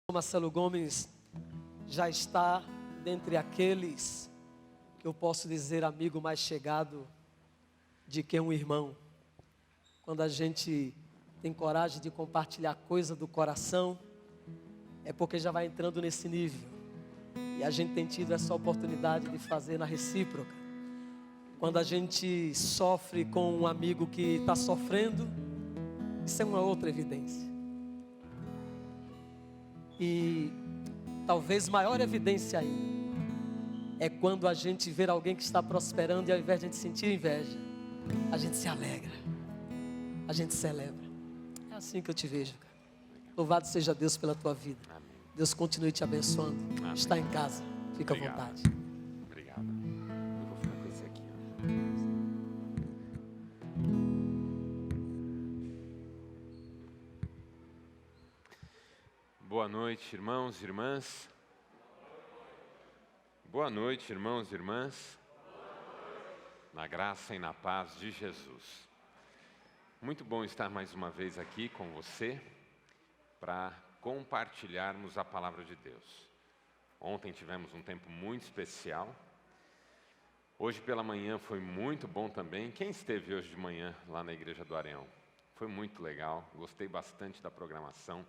Marcelo Gomes já está dentre aqueles que eu posso dizer amigo mais chegado de que um irmão. Quando a gente tem coragem de compartilhar coisa do coração, é porque já vai entrando nesse nível. E a gente tem tido essa oportunidade de fazer na recíproca. Quando a gente sofre com um amigo que está sofrendo, isso é uma outra evidência. E talvez maior evidência ainda é quando a gente vê alguém que está prosperando e ao invés de a gente sentir inveja, a gente se alegra, a gente celebra. É assim que eu te vejo, cara. Louvado seja Deus pela tua vida. Amém. Deus continue te abençoando. Amém. Está em casa, fica à Obrigado. vontade. Obrigado. Eu vou ficar com esse aqui. Boa noite, irmãos e irmãs. Boa noite, irmãos e irmãs. Na graça e na paz de Jesus. Muito bom estar mais uma vez aqui com você para compartilharmos a palavra de Deus. Ontem tivemos um tempo muito especial. Hoje pela manhã foi muito bom também. Quem esteve hoje de manhã lá na Igreja do Areão? Foi muito legal, gostei bastante da programação.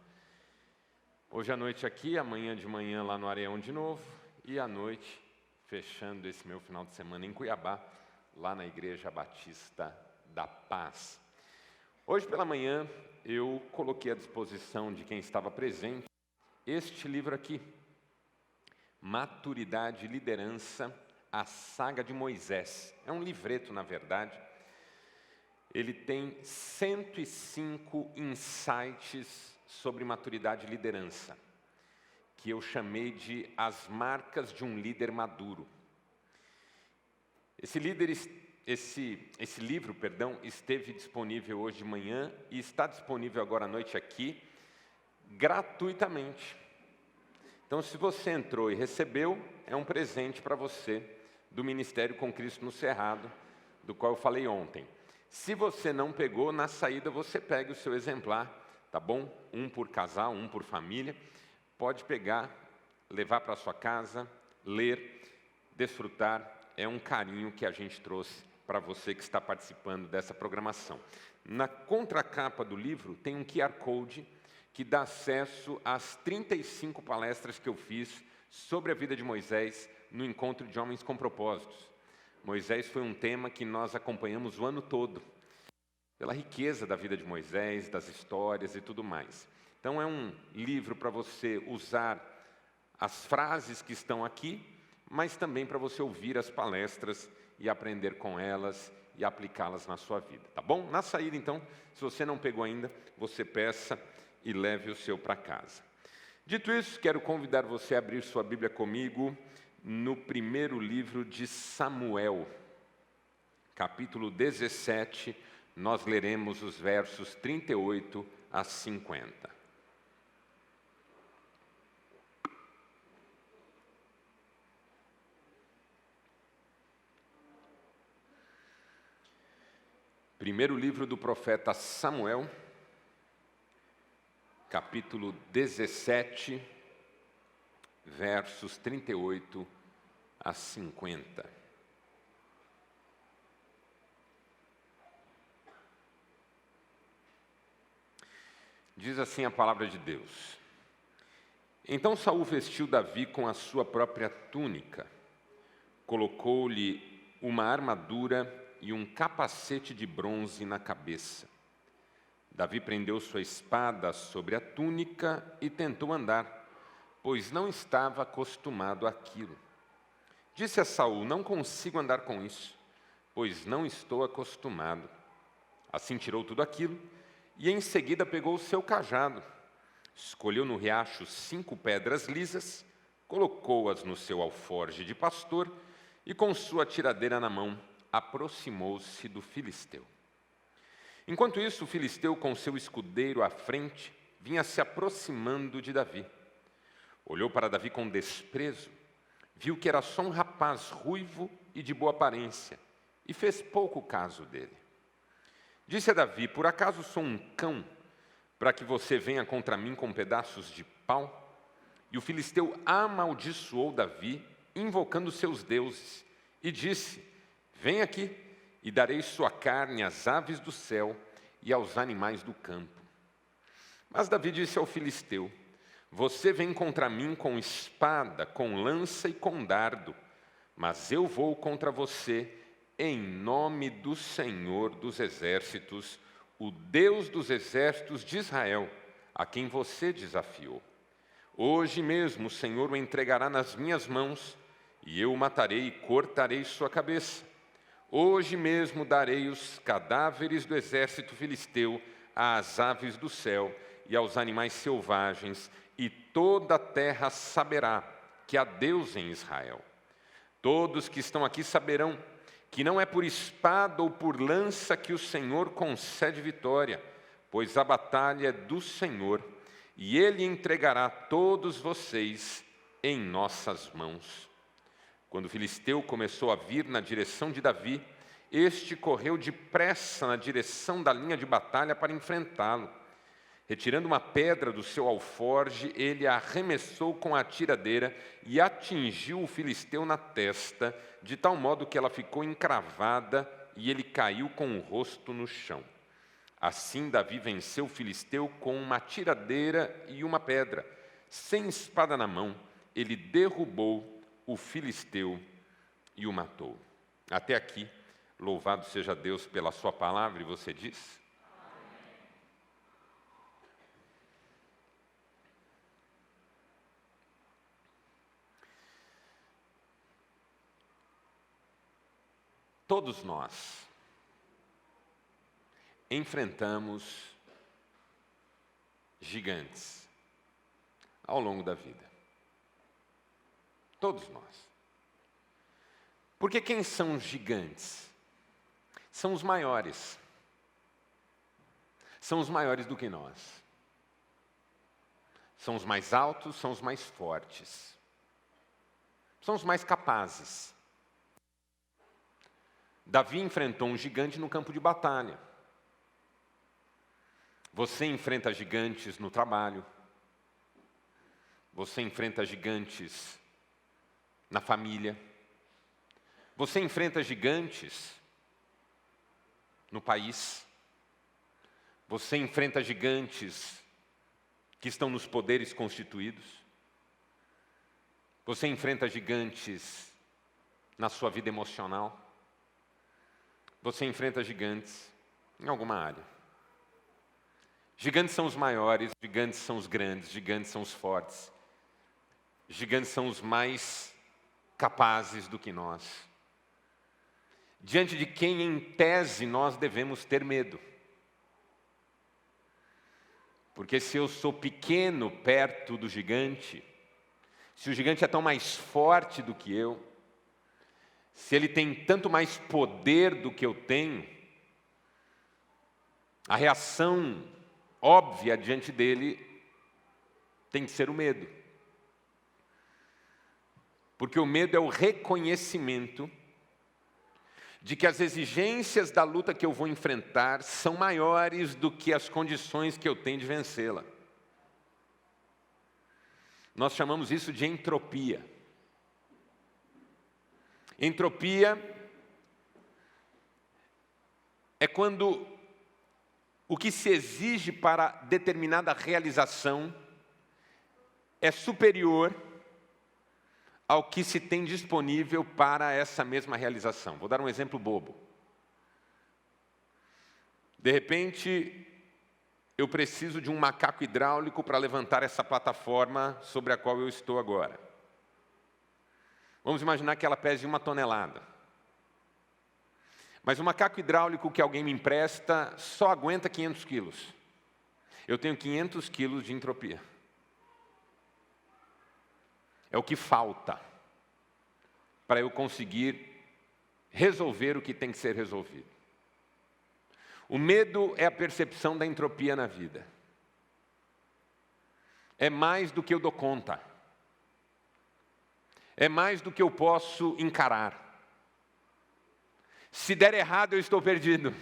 Hoje à noite aqui, amanhã de manhã lá no Areão de novo. E à noite, fechando esse meu final de semana em Cuiabá, lá na Igreja Batista da Paz. Hoje pela manhã, eu coloquei à disposição de quem estava presente este livro aqui, Maturidade e Liderança, a Saga de Moisés. É um livreto, na verdade. Ele tem 105 insights sobre maturidade e liderança, que eu chamei de As Marcas de um Líder Maduro. Esse livro, esteve disponível hoje de manhã e está disponível agora à noite aqui, gratuitamente. Então, se você entrou e recebeu, é um presente para você do Ministério com Cristo no Cerrado, do qual eu falei ontem. Se você não pegou, na saída você pega o seu exemplar, tá bom? Um por casal, um por família. Pode pegar, levar para sua casa, ler, desfrutar. É um carinho que a gente trouxe para você que está participando dessa programação. Na contracapa do livro tem um QR Code que dá acesso às 35 palestras que eu fiz sobre a vida de Moisés no Encontro de Homens com Propósitos. Moisés foi um tema que nós acompanhamos o ano todo, pela riqueza da vida de Moisés, das histórias e tudo mais. Então é um livro para você usar as frases que estão aqui, mas também para você ouvir as palestras e aprender com elas e aplicá-las na sua vida, tá bom? Na saída, então, se você não pegou ainda, você peça e leve o seu para casa. Dito isso, quero convidar você a abrir sua Bíblia comigo no primeiro livro de Samuel, capítulo 17, nós leremos os versos 38 a 50. Primeiro livro do profeta Samuel, capítulo 17, versos 38 a 50. Diz assim a palavra de Deus. Então Saul vestiu Davi com a sua própria túnica, colocou-lhe uma armadura e um capacete de bronze na cabeça. Davi prendeu sua espada sobre a túnica e tentou andar, pois não estava acostumado àquilo. Disse a Saul: não consigo andar com isso, pois não estou acostumado. Assim tirou tudo aquilo e em seguida pegou o seu cajado. Escolheu no riacho 5 pedras lisas, colocou-as no seu alforje de pastor e com sua tiradeira na mão, aproximou-se do filisteu. Enquanto isso, o filisteu, com seu escudeiro à frente, vinha se aproximando de Davi. Olhou para Davi com desprezo, viu que era só um rapaz ruivo e de boa aparência, e fez pouco caso dele. Disse a Davi: por acaso sou um cão, para que você venha contra mim com pedaços de pau? E o filisteu amaldiçoou Davi, invocando seus deuses, e disse: vem aqui, e darei sua carne às aves do céu e aos animais do campo. Mas Davi disse ao filisteu: você vem contra mim com espada, com lança e com dardo, mas eu vou contra você em nome do Senhor dos exércitos, o Deus dos exércitos de Israel, a quem você desafiou. Hoje mesmo o Senhor o entregará nas minhas mãos, e eu o matarei e cortarei sua cabeça. Hoje mesmo darei os cadáveres do exército filisteu às aves do céu e aos animais selvagens, e toda a terra saberá que há Deus em Israel. Todos que estão aqui saberão que não é por espada ou por lança que o Senhor concede vitória, pois a batalha é do Senhor, e Ele entregará todos vocês em nossas mãos. Quando o filisteu começou a vir na direção de Davi, este correu depressa na direção da linha de batalha para enfrentá-lo. Retirando uma pedra do seu alforje, ele a arremessou com a tiradeira e atingiu o filisteu na testa, de tal modo que ela ficou encravada e ele caiu com o rosto no chão. Assim Davi venceu o filisteu com uma tiradeira e uma pedra. Sem espada na mão, ele derrubou o filisteu e o matou. Até aqui, louvado seja Deus pela sua palavra, e você diz? Todos nós enfrentamos gigantes ao longo da vida. Todos nós. Porque quem são os gigantes? São os maiores. São os maiores do que nós. São os mais altos, são os mais fortes. São os mais capazes. Davi enfrentou um gigante no campo de batalha. Você enfrenta gigantes no trabalho. Você enfrenta gigantes na família. Você enfrenta gigantes no país. Você enfrenta gigantes que estão nos poderes constituídos. Você enfrenta gigantes na sua vida emocional. Você enfrenta gigantes em alguma área. Gigantes são os maiores, gigantes são os grandes, gigantes são os fortes. Gigantes são os mais capazes do que nós. Diante de quem, em tese, nós devemos ter medo. Porque se eu sou pequeno perto do gigante, se o gigante é tão mais forte do que eu, se ele tem tanto mais poder do que eu tenho, a reação óbvia diante dele tem que ser o medo. Porque o medo é o reconhecimento de que as exigências da luta que eu vou enfrentar são maiores do que as condições que eu tenho de vencê-la. Nós chamamos isso de entropia. Entropia é quando o que se exige para determinada realização é superior ao que se tem disponível para essa mesma realização. Vou dar um exemplo bobo. De repente, eu preciso de um macaco hidráulico para levantar essa plataforma sobre a qual eu estou agora. Vamos imaginar que ela pese 1 tonelada. Mas o macaco hidráulico que alguém me empresta só aguenta 500 quilos. Eu tenho 500 quilos de entropia. É o que falta para eu conseguir resolver o que tem que ser resolvido. O medo é a percepção da entropia na vida. É mais do que eu dou conta. É mais do que eu posso encarar. Se der errado, eu estou perdido.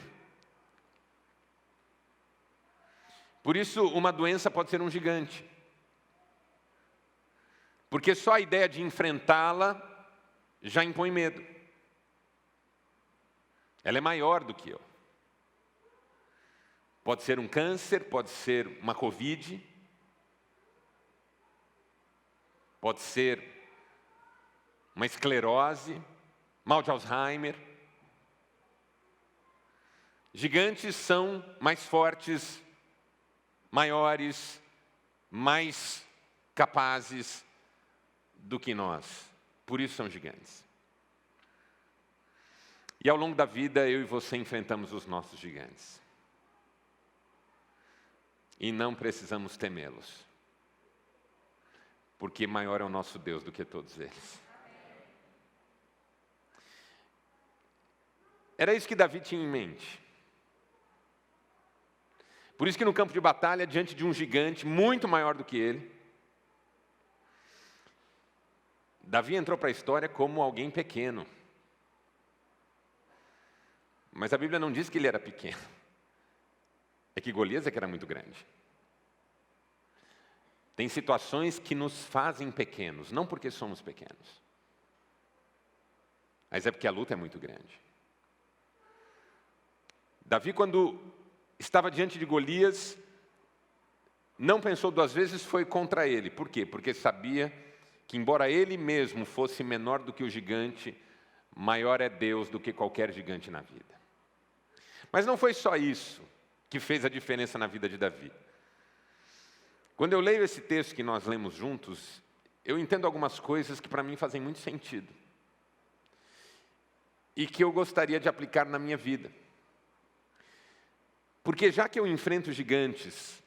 Por isso, uma doença pode ser um gigante. Porque só a ideia de enfrentá-la já impõe medo. Ela é maior do que eu. Pode ser um câncer, pode ser uma Covid, pode ser uma esclerose, mal de Alzheimer. Gigantes são mais fortes, maiores, mais capazes do que nós. Por isso são gigantes. E ao longo da vida, eu e você enfrentamos os nossos gigantes. E não precisamos temê-los. Porque maior é o nosso Deus do que todos eles. Era isso que Davi tinha em mente. Por isso que no campo de batalha, diante de um gigante muito maior do que ele, Davi entrou para a história como alguém pequeno. Mas a Bíblia não diz que ele era pequeno. É que Golias é que era muito grande. Tem situações que nos fazem pequenos, não porque somos pequenos, mas é porque a luta é muito grande. Davi, quando estava diante de Golias, não pensou duas vezes, foi contra ele. Por quê? Porque sabia que, embora ele mesmo fosse menor do que o gigante, maior é Deus do que qualquer gigante na vida. Mas não foi só isso que fez a diferença na vida de Davi. Quando eu leio esse texto que nós lemos juntos, eu entendo algumas coisas que para mim fazem muito sentido. E que eu gostaria de aplicar na minha vida. Porque já que eu enfrento gigantes,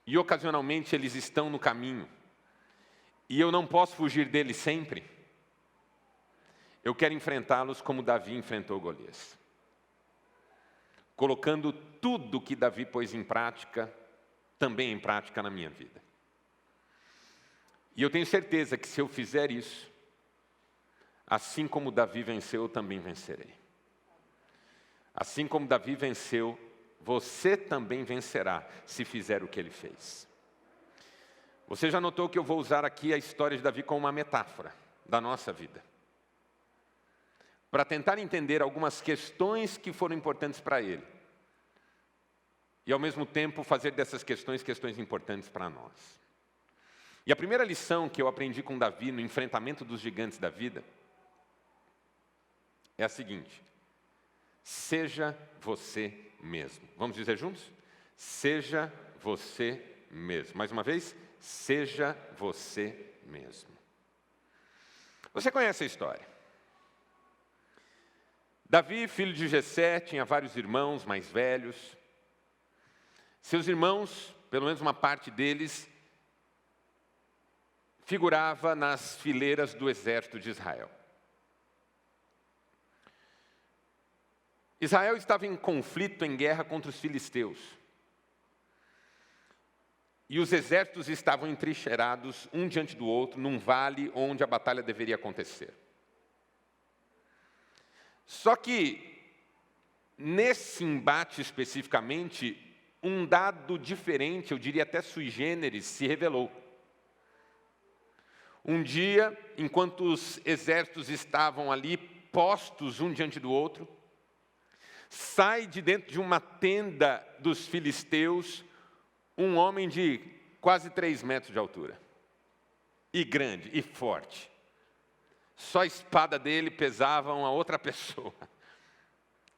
e ocasionalmente eles estão no caminho, e eu não posso fugir deles sempre, eu quero enfrentá-los como Davi enfrentou Golias. Colocando tudo que Davi pôs em prática, também em prática na minha vida. E eu tenho certeza que se eu fizer isso, assim como Davi venceu, eu também vencerei. Assim como Davi venceu, você também vencerá, se fizer o que ele fez. Você já notou que eu vou usar aqui a história de Davi como uma metáfora da nossa vida, para tentar entender algumas questões que foram importantes para ele, e ao mesmo tempo fazer dessas questões importantes para nós. E a primeira lição que eu aprendi com Davi no enfrentamento dos gigantes da vida é a seguinte: seja você mesmo. Vamos dizer juntos? Seja você mesmo. Mais uma vez, seja você mesmo. Você conhece a história. Davi, filho de Jessé, tinha vários irmãos mais velhos. Seus irmãos, pelo menos uma parte deles, figurava nas fileiras do exército de Israel. Israel estava em conflito, em guerra contra os filisteus. E os exércitos estavam entrincheirados, um diante do outro, num vale onde a batalha deveria acontecer. Só que, nesse embate especificamente, um dado diferente, eu diria até sui generis, se revelou. Um dia, enquanto os exércitos estavam ali, postos um diante do outro, sai de dentro de uma tenda dos filisteus um homem de quase 3 metros de altura. E grande, e forte. Só a espada dele pesava uma outra pessoa.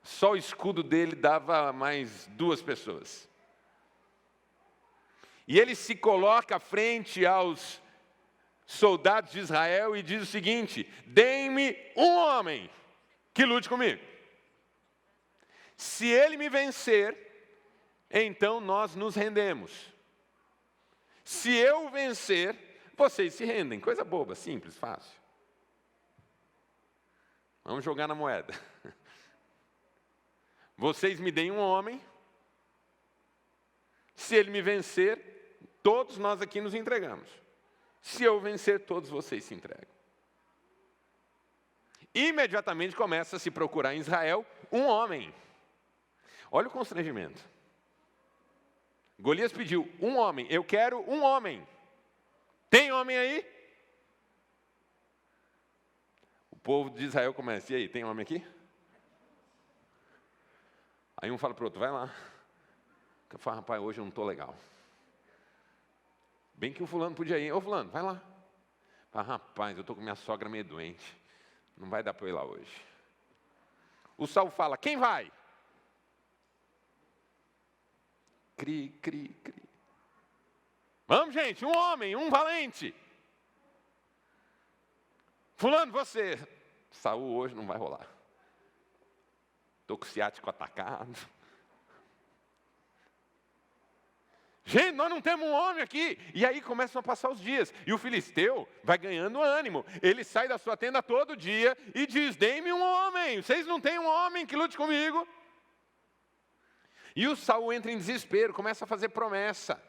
Só o escudo dele dava mais 2 pessoas. E ele se coloca frente aos soldados de Israel e diz o seguinte: deem-me um homem que lute comigo. Se ele me vencer, então nós nos rendemos. Se eu vencer, vocês se rendem. Coisa boba, simples, fácil. Vamos jogar na moeda. Vocês me deem um homem. Se ele me vencer, todos nós aqui nos entregamos. Se eu vencer, todos vocês se entregam. Imediatamente começa a se procurar em Israel um homem. Olha o constrangimento. Golias pediu um homem. Eu quero um homem. Tem homem aí? O povo de Israel começa, e aí, tem homem aqui? Aí um fala para o outro, vai lá. Eu falo, rapaz, hoje eu não estou legal. Bem que o fulano podia ir. Ô fulano, vai lá. Fala, rapaz, eu estou com minha sogra meio doente. Não vai dar para eu ir lá hoje. O Saul fala, quem vai? Cri, cri, cri. Vamos, gente, um homem, um valente. Fulano, você. Saul hoje não vai rolar. Estou com o ciático atacado. Gente, nós não temos um homem aqui. E aí começam a passar os dias. E o filisteu vai ganhando ânimo. Ele sai da sua tenda todo dia e diz, dê-me um homem. Vocês não têm um homem que lute comigo? E o Saul entra em desespero, começa a fazer promessa.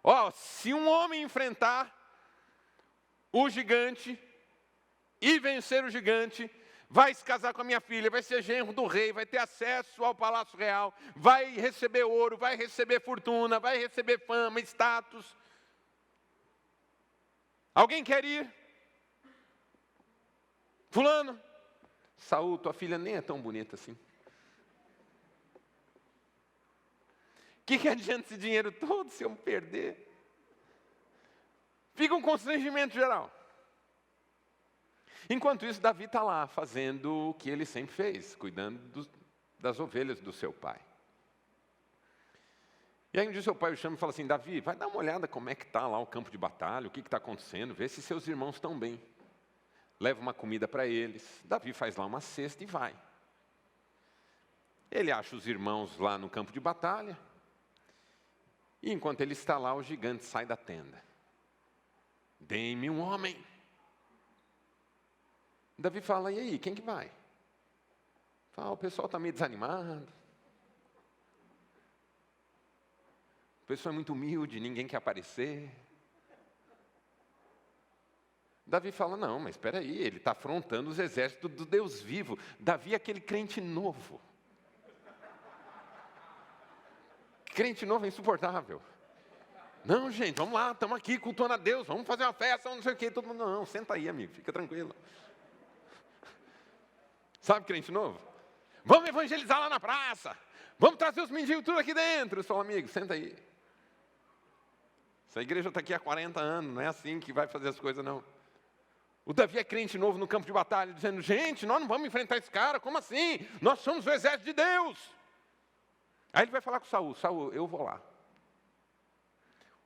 Ó, se um homem enfrentar o gigante e vencer o gigante, vai se casar com a minha filha, vai ser genro do rei, vai ter acesso ao palácio real, vai receber ouro, vai receber fortuna, vai receber fama, status. Alguém quer ir? Fulano? Saul, tua filha nem é tão bonita assim. O que adianta esse dinheiro todo se eu me perder? Fica um constrangimento geral. Enquanto isso, Davi está lá, fazendo o que ele sempre fez, cuidando das ovelhas do seu pai. E aí um dia seu pai o chama e fala assim, Davi, vai dar uma olhada como é que está lá o campo de batalha, o que está acontecendo, vê se seus irmãos estão bem. Leva uma comida para eles, Davi faz lá uma cesta e vai. Ele acha os irmãos lá no campo de batalha, e enquanto ele está lá, o gigante sai da tenda. Dê-me um homem. Davi fala, e aí, quem que vai? Fala, o pessoal está meio desanimado. O pessoal é muito humilde, ninguém quer aparecer. Davi fala, não, mas espera aí, ele está afrontando os exércitos do Deus vivo. Davi é aquele crente novo. Crente novo é insuportável. Não, gente, vamos lá, estamos aqui cultuando a Deus, vamos fazer uma festa, não sei o quê. Todo mundo, não, senta aí, amigo, fica tranquilo. Sabe, crente novo? Vamos evangelizar lá na praça. Vamos trazer os mendigos tudo aqui dentro. Eu sou amigo, senta aí. Essa igreja está aqui há 40 anos, não é assim que vai fazer as coisas, não. O Davi é crente novo no campo de batalha, dizendo, gente, nós não vamos enfrentar esse cara, como assim? Nós somos o exército de Deus. Aí ele vai falar com Saul, Saul, eu vou lá.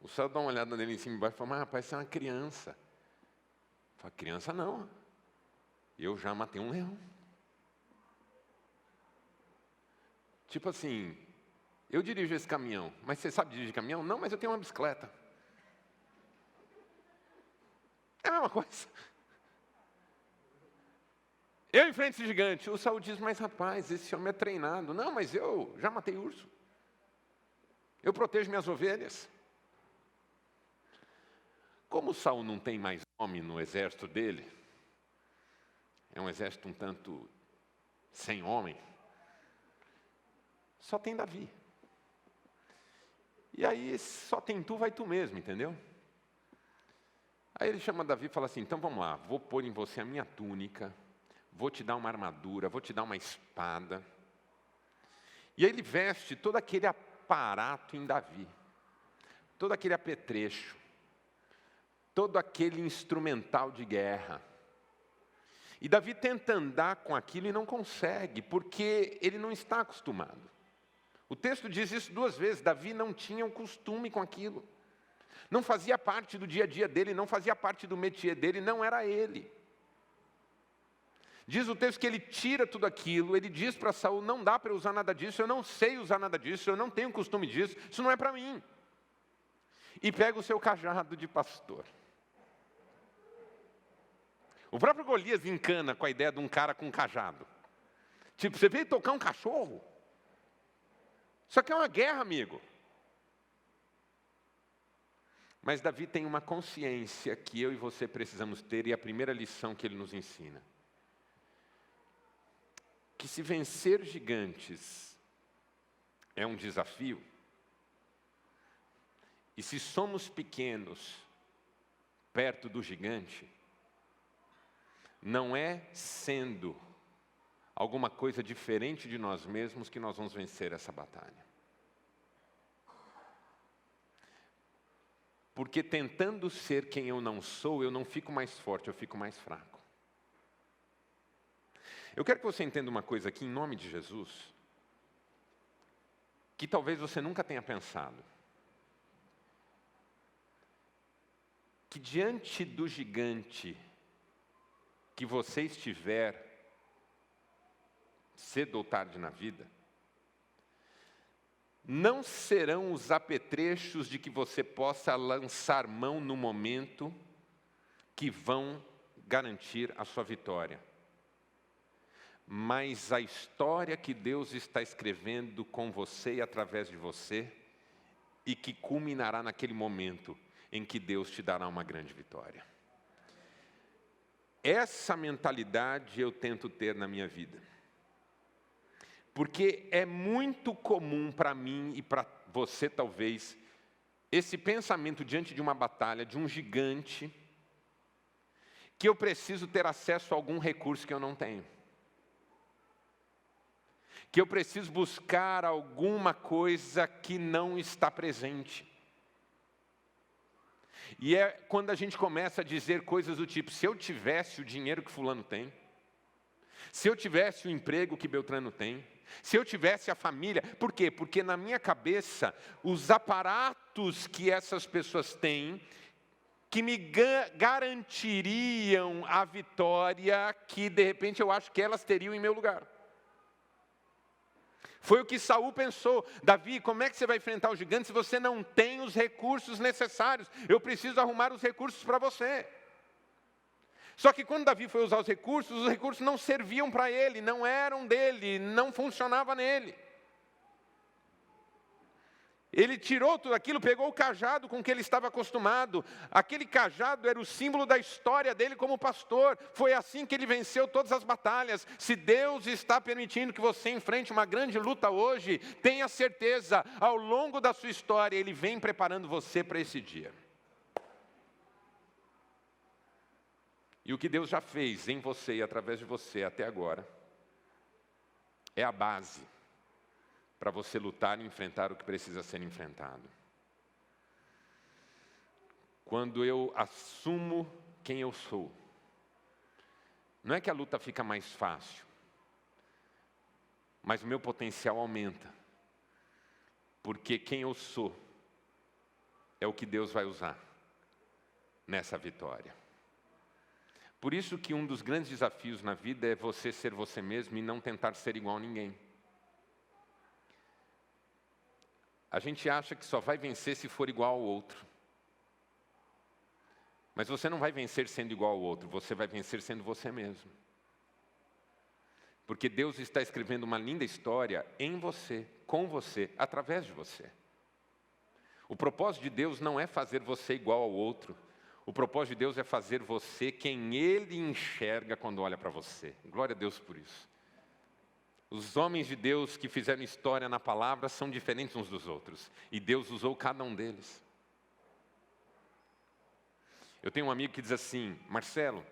O Saul dá uma olhada nele em cima e embaixo e fala, mas rapaz, você é uma criança. Fala, criança não. Eu já matei um leão. Tipo assim, eu dirijo esse caminhão, mas você sabe dirigir caminhão? Não, mas eu tenho uma bicicleta. É a mesma coisa. Eu enfrento esse gigante. O Saul diz, mas rapaz, esse homem é treinado. Não, mas eu já matei urso. Eu protejo minhas ovelhas. Como o Saul não tem mais homem no exército dele, é um exército um tanto sem homem, só tem Davi. E aí, só tem tu, vai tu mesmo, entendeu? Aí ele chama Davi e fala assim, então vamos lá, vou pôr em você a minha túnica, vou te dar uma armadura, vou te dar uma espada. E aí ele veste todo aquele aparato em Davi, todo aquele apetrecho, todo aquele instrumental de guerra. E Davi tenta andar com aquilo e não consegue, porque ele não está acostumado. O texto diz isso 2 vezes, Davi não tinha um costume com aquilo. Não fazia parte do dia a dia dele, não fazia parte do métier dele, não era ele. Diz o texto que ele tira tudo aquilo, ele diz para Saul, não dá para usar nada disso, eu não sei usar nada disso, eu não tenho costume disso, isso não é para mim. E pega o seu cajado de pastor. O próprio Golias encana com a ideia de um cara com um cajado. Tipo, você veio tocar um cachorro? Isso aqui é uma guerra, amigo. Mas Davi tem uma consciência que eu e você precisamos ter, e a primeira lição que ele nos ensina. Que se vencer gigantes é um desafio, e se somos pequenos perto do gigante, não é sendo alguma coisa diferente de nós mesmos que nós vamos vencer essa batalha. Porque tentando ser quem eu não sou, eu não fico mais forte, eu fico mais fraco. Eu quero que você entenda uma coisa aqui, em nome de Jesus, que talvez você nunca tenha pensado. Que diante do gigante que você estiver, cedo ou tarde na vida, não serão os apetrechos de que você possa lançar mão no momento que vão garantir a sua vitória. Mas a história que Deus está escrevendo com você e através de você, e que culminará naquele momento em que Deus te dará uma grande vitória. Essa mentalidade eu tento ter na minha vida. Porque é muito comum para mim e para você talvez, esse pensamento diante de uma batalha, de um gigante, que eu preciso ter acesso a algum recurso que eu não tenho. Que eu preciso buscar alguma coisa que não está presente. E é quando a gente começa a dizer coisas do tipo, se eu tivesse o dinheiro que fulano tem, se eu tivesse o emprego que Beltrano tem, se eu tivesse a família, por quê? Porque na minha cabeça, os aparatos que essas pessoas têm, que me garantiriam a vitória, que de repente eu acho que elas teriam em meu lugar. Foi o que Saul pensou. Davi, como é que você vai enfrentar o gigante se você não tem os recursos necessários? Eu preciso arrumar os recursos para você. Só que quando Davi foi usar os recursos não serviam para ele, não eram dele, não funcionava nele. Ele tirou tudo aquilo, pegou o cajado com que ele estava acostumado. Aquele cajado era o símbolo da história dele como pastor. Foi assim que ele venceu todas as batalhas. Se Deus está permitindo que você enfrente uma grande luta hoje, tenha certeza, ao longo da sua história, Ele vem preparando você para esse dia. E o que Deus já fez em você e através de você até agora, é a base para você lutar e enfrentar o que precisa ser enfrentado. Quando eu assumo quem eu sou, não é que a luta fica mais fácil, mas o meu potencial aumenta. Porque quem eu sou é o que Deus vai usar nessa vitória. Por isso que um dos grandes desafios na vida é você ser você mesmo e não tentar ser igual a ninguém. A gente acha que só vai vencer se for igual ao outro. Mas você não vai vencer sendo igual ao outro, você vai vencer sendo você mesmo. Porque Deus está escrevendo uma linda história em você, com você, através de você. O propósito de Deus não é fazer você igual ao outro. O propósito de Deus é fazer você quem Ele enxerga quando olha para você. Glória a Deus por isso. Os homens de Deus que fizeram história na palavra são diferentes uns dos outros. E Deus usou cada um deles. Eu tenho um amigo que diz assim, Marcelo,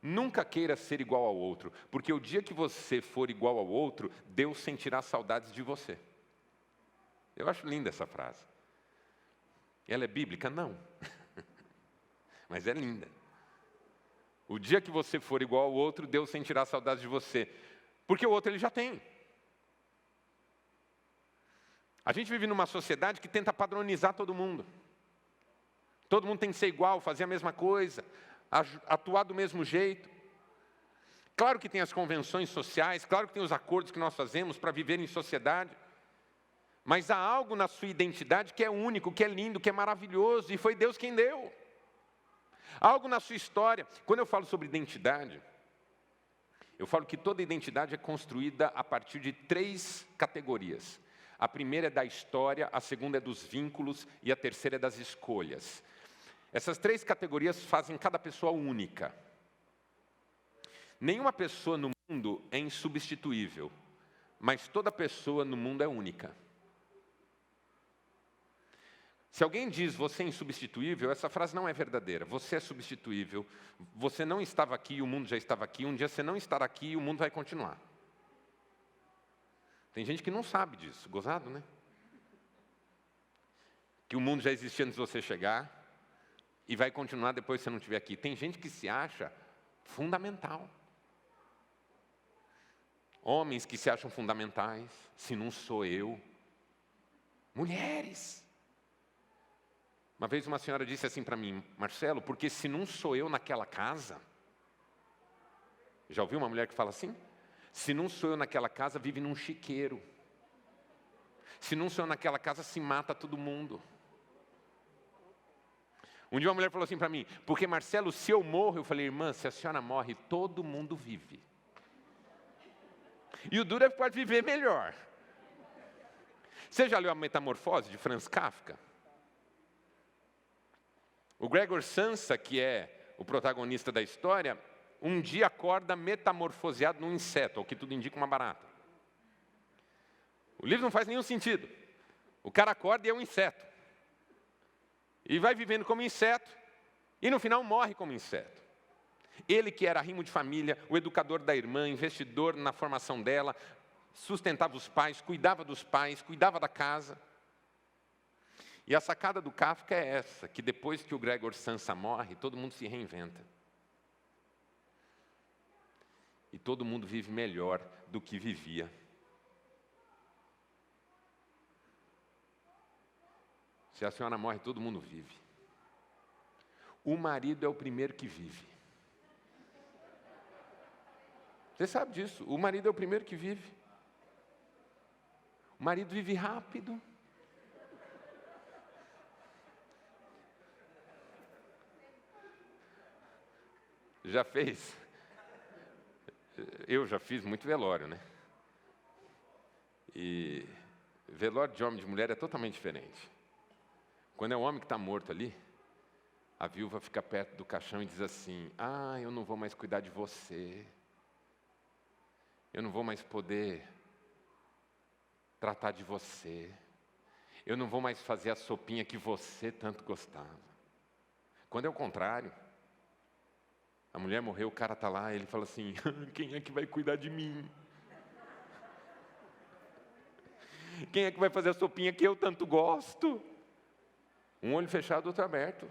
nunca queira ser igual ao outro, porque o dia que você for igual ao outro, Deus sentirá saudades de você. Eu acho linda essa frase. Ela é bíblica? Não. Mas é linda. O dia que você for igual ao outro, Deus sentirá saudades de você. Porque o outro ele já tem. A gente vive numa sociedade que tenta padronizar todo mundo. Todo mundo tem que ser igual, fazer a mesma coisa, atuar do mesmo jeito. Claro que tem as convenções sociais, claro que tem os acordos que nós fazemos para viver em sociedade. Mas há algo na sua identidade que é único, que é lindo, que é maravilhoso, e foi Deus quem deu. Há algo na sua história. Quando eu falo sobre identidade, eu falo que toda identidade é construída a partir de 3 categorias. A primeira é da história, a segunda é dos vínculos e a terceira é das escolhas. Essas 3 categorias fazem cada pessoa única. Nenhuma pessoa no mundo é insubstituível, mas toda pessoa no mundo é única. Se alguém diz você é insubstituível, essa frase não é verdadeira. Você é substituível. Você não estava aqui e o mundo já estava aqui. Um dia você não estará aqui e o mundo vai continuar. Tem gente que não sabe disso. Gozado, né? Que o mundo já existia antes de você chegar e vai continuar depois que você não estiver aqui. Tem gente que se acha fundamental. Homens que se acham fundamentais. Se não sou eu. Mulheres. Uma vez uma senhora disse assim para mim: Marcelo, porque se não sou eu naquela casa... Já ouviu uma mulher que fala assim? Se não sou eu naquela casa, vive num chiqueiro. Se não sou eu naquela casa, se mata todo mundo. Um dia uma mulher falou assim para mim: porque Marcelo, se eu morro... Eu falei: irmã, se a senhora morre, todo mundo vive. E o duro é que pode viver melhor. Você já leu A Metamorfose, de Franz Kafka? O Gregor Samsa, que é o protagonista da história, um dia acorda metamorfoseado num inseto, ao que tudo indica uma barata. O livro não faz nenhum sentido. O cara acorda e é um inseto. E vai vivendo como inseto, e no final morre como inseto. Ele que era arrimo de família, o educador da irmã, investidor na formação dela, sustentava os pais, cuidava dos pais, cuidava da casa. E a sacada do Kafka é essa, que depois que o Gregor Samsa morre, todo mundo se reinventa. E todo mundo vive melhor do que vivia. Se a senhora morre, todo mundo vive. O marido é o primeiro que vive. Você sabe disso, o marido é o primeiro que vive. O marido vive rápido. Já fez? Eu já fiz muito velório, né? E velório de homem e de mulher é totalmente diferente. Quando é um homem que está morto ali, a viúva fica perto do caixão e diz assim: ah, eu não vou mais cuidar de você. Eu não vou mais poder tratar de você. Eu não vou mais fazer a sopinha que você tanto gostava. Quando é o contrário, a mulher morreu, o cara está lá, ele fala assim: quem é que vai cuidar de mim? Quem é que vai fazer a sopinha que eu tanto gosto? Um olho fechado, outro aberto.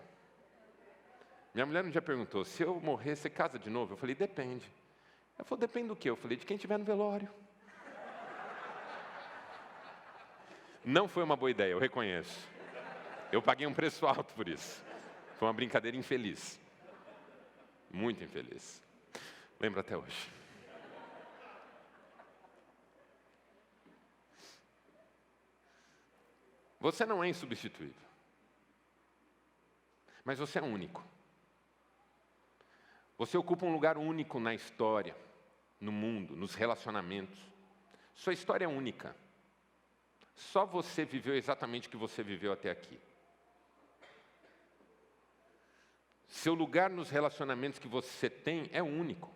Minha mulher um dia perguntou: se eu morrer, você casa de novo? Eu falei: depende. Ela falou: depende do quê? Eu falei: de quem estiver no velório. Não foi uma boa ideia, eu reconheço. Eu paguei um preço alto por isso. Foi uma brincadeira infeliz. Muito infeliz. Lembro até hoje. Você não é insubstituível. Mas você é único. Você ocupa um lugar único na história, no mundo, nos relacionamentos. Sua história é única. Só você viveu exatamente o que você viveu até aqui. Seu lugar nos relacionamentos que você tem é único.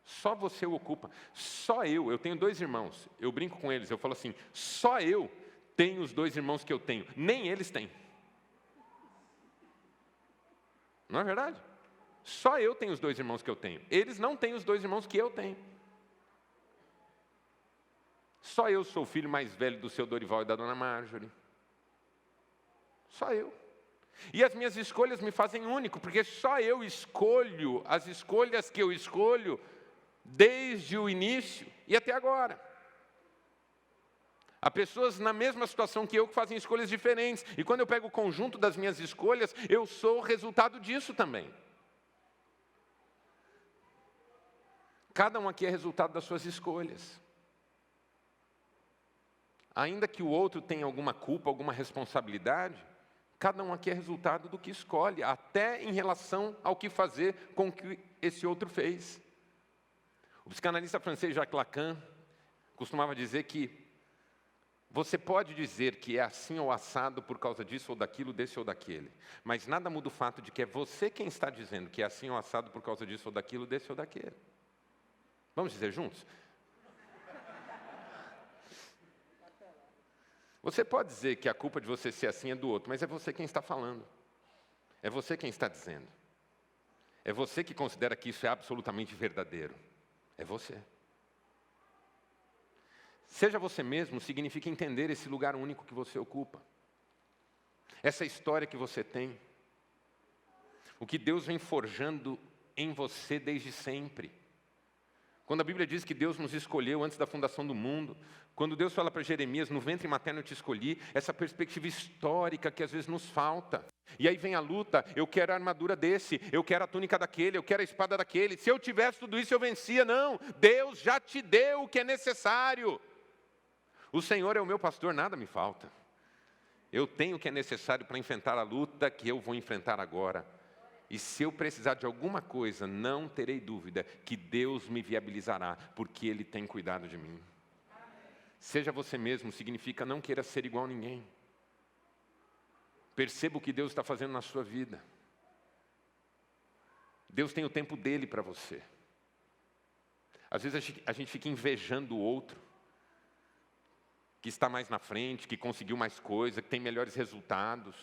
Só você o ocupa. Só eu tenho 2 irmãos. Eu brinco com eles, eu falo assim: só eu tenho os 2 irmãos que eu tenho. Nem eles têm. Não é verdade? Só eu tenho os 2 irmãos que eu tenho. Eles não têm os 2 irmãos que eu tenho. Só eu sou o filho mais velho do seu Dorival e da dona Marjorie. Só eu. E as minhas escolhas me fazem único, porque só eu escolho as escolhas que eu escolho desde o início e até agora. Há pessoas na mesma situação que eu que fazem escolhas diferentes. E quando eu pego o conjunto das minhas escolhas, eu sou o resultado disso também. Cada um aqui é resultado das suas escolhas. Ainda que o outro tenha alguma culpa, alguma responsabilidade, cada um aqui é resultado do que escolhe, até em relação ao que fazer com o que esse outro fez. O psicanalista francês Jacques Lacan costumava dizer que você pode dizer que é assim ou assado por causa disso ou daquilo, desse ou daquele, mas nada muda o fato de que é você quem está dizendo que é assim ou assado por causa disso ou daquilo, desse ou daquele. Vamos dizer juntos? Você pode dizer que a culpa de você ser assim é do outro, mas é você quem está falando. É você quem está dizendo. É você que considera que isso é absolutamente verdadeiro. É você. Seja você mesmo significa entender esse lugar único que você ocupa. Essa história que você tem. O que Deus vem forjando em você desde sempre. Quando a Bíblia diz que Deus nos escolheu antes da fundação do mundo, quando Deus fala para Jeremias, no ventre materno eu te escolhi, essa perspectiva histórica que às vezes nos falta. E aí vem a luta, eu quero a armadura desse, eu quero a túnica daquele, eu quero a espada daquele. Se eu tivesse tudo isso eu vencia. Não, Deus já te deu o que é necessário. O Senhor é o meu pastor, nada me falta. Eu tenho o que é necessário para enfrentar a luta que eu vou enfrentar agora. E se eu precisar de alguma coisa, não terei dúvida que Deus me viabilizará, porque Ele tem cuidado de mim. Seja você mesmo, significa não queira ser igual a ninguém. Perceba o que Deus está fazendo na sua vida. Deus tem o tempo dele para você. Às vezes a gente fica invejando o outro, que está mais na frente, que conseguiu mais coisa, que tem melhores resultados.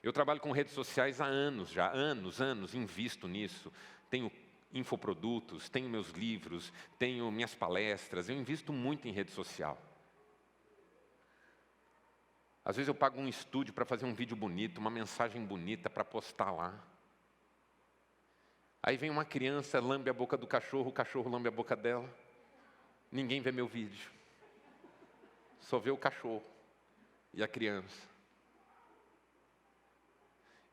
Eu trabalho com redes sociais há anos já, anos, invisto nisso. Tenho infoprodutos, tenho meus livros, tenho minhas palestras, eu invisto muito em rede social. Às vezes eu pago um estúdio para fazer um vídeo bonito, uma mensagem bonita para postar lá. Aí vem uma criança, lambe a boca do cachorro, o cachorro lambe a boca dela. Ninguém vê meu vídeo. Só vê o cachorro e a criança.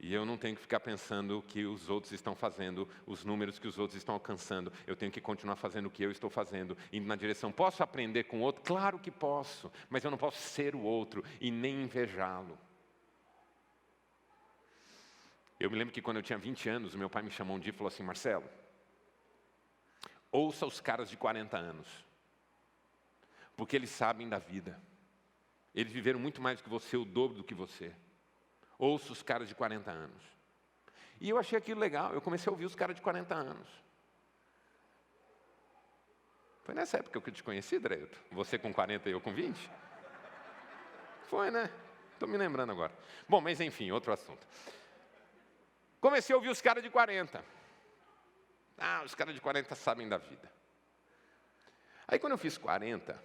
E eu não tenho que ficar pensando o que os outros estão fazendo, os números que os outros estão alcançando. Eu tenho que continuar fazendo o que eu estou fazendo, indo na direção. Posso aprender com o outro? Claro que posso, mas eu não posso ser o outro e nem invejá-lo. Eu me lembro que quando eu tinha 20 anos, o meu pai me chamou um dia e falou assim: Marcelo, ouça os caras de 40 anos, porque eles sabem da vida. Eles viveram muito mais do que você, o dobro do que você. Ouço os caras de 40 anos. E eu achei aquilo legal, eu comecei a ouvir os caras de 40 anos. Foi nessa época que eu te conheci, Dreito? Você com 40 e eu com 20? Foi, né? Estou me lembrando agora. Bom, mas enfim, outro assunto. Comecei a ouvir os caras de 40. Os caras de 40 sabem da vida. Aí quando eu fiz 40,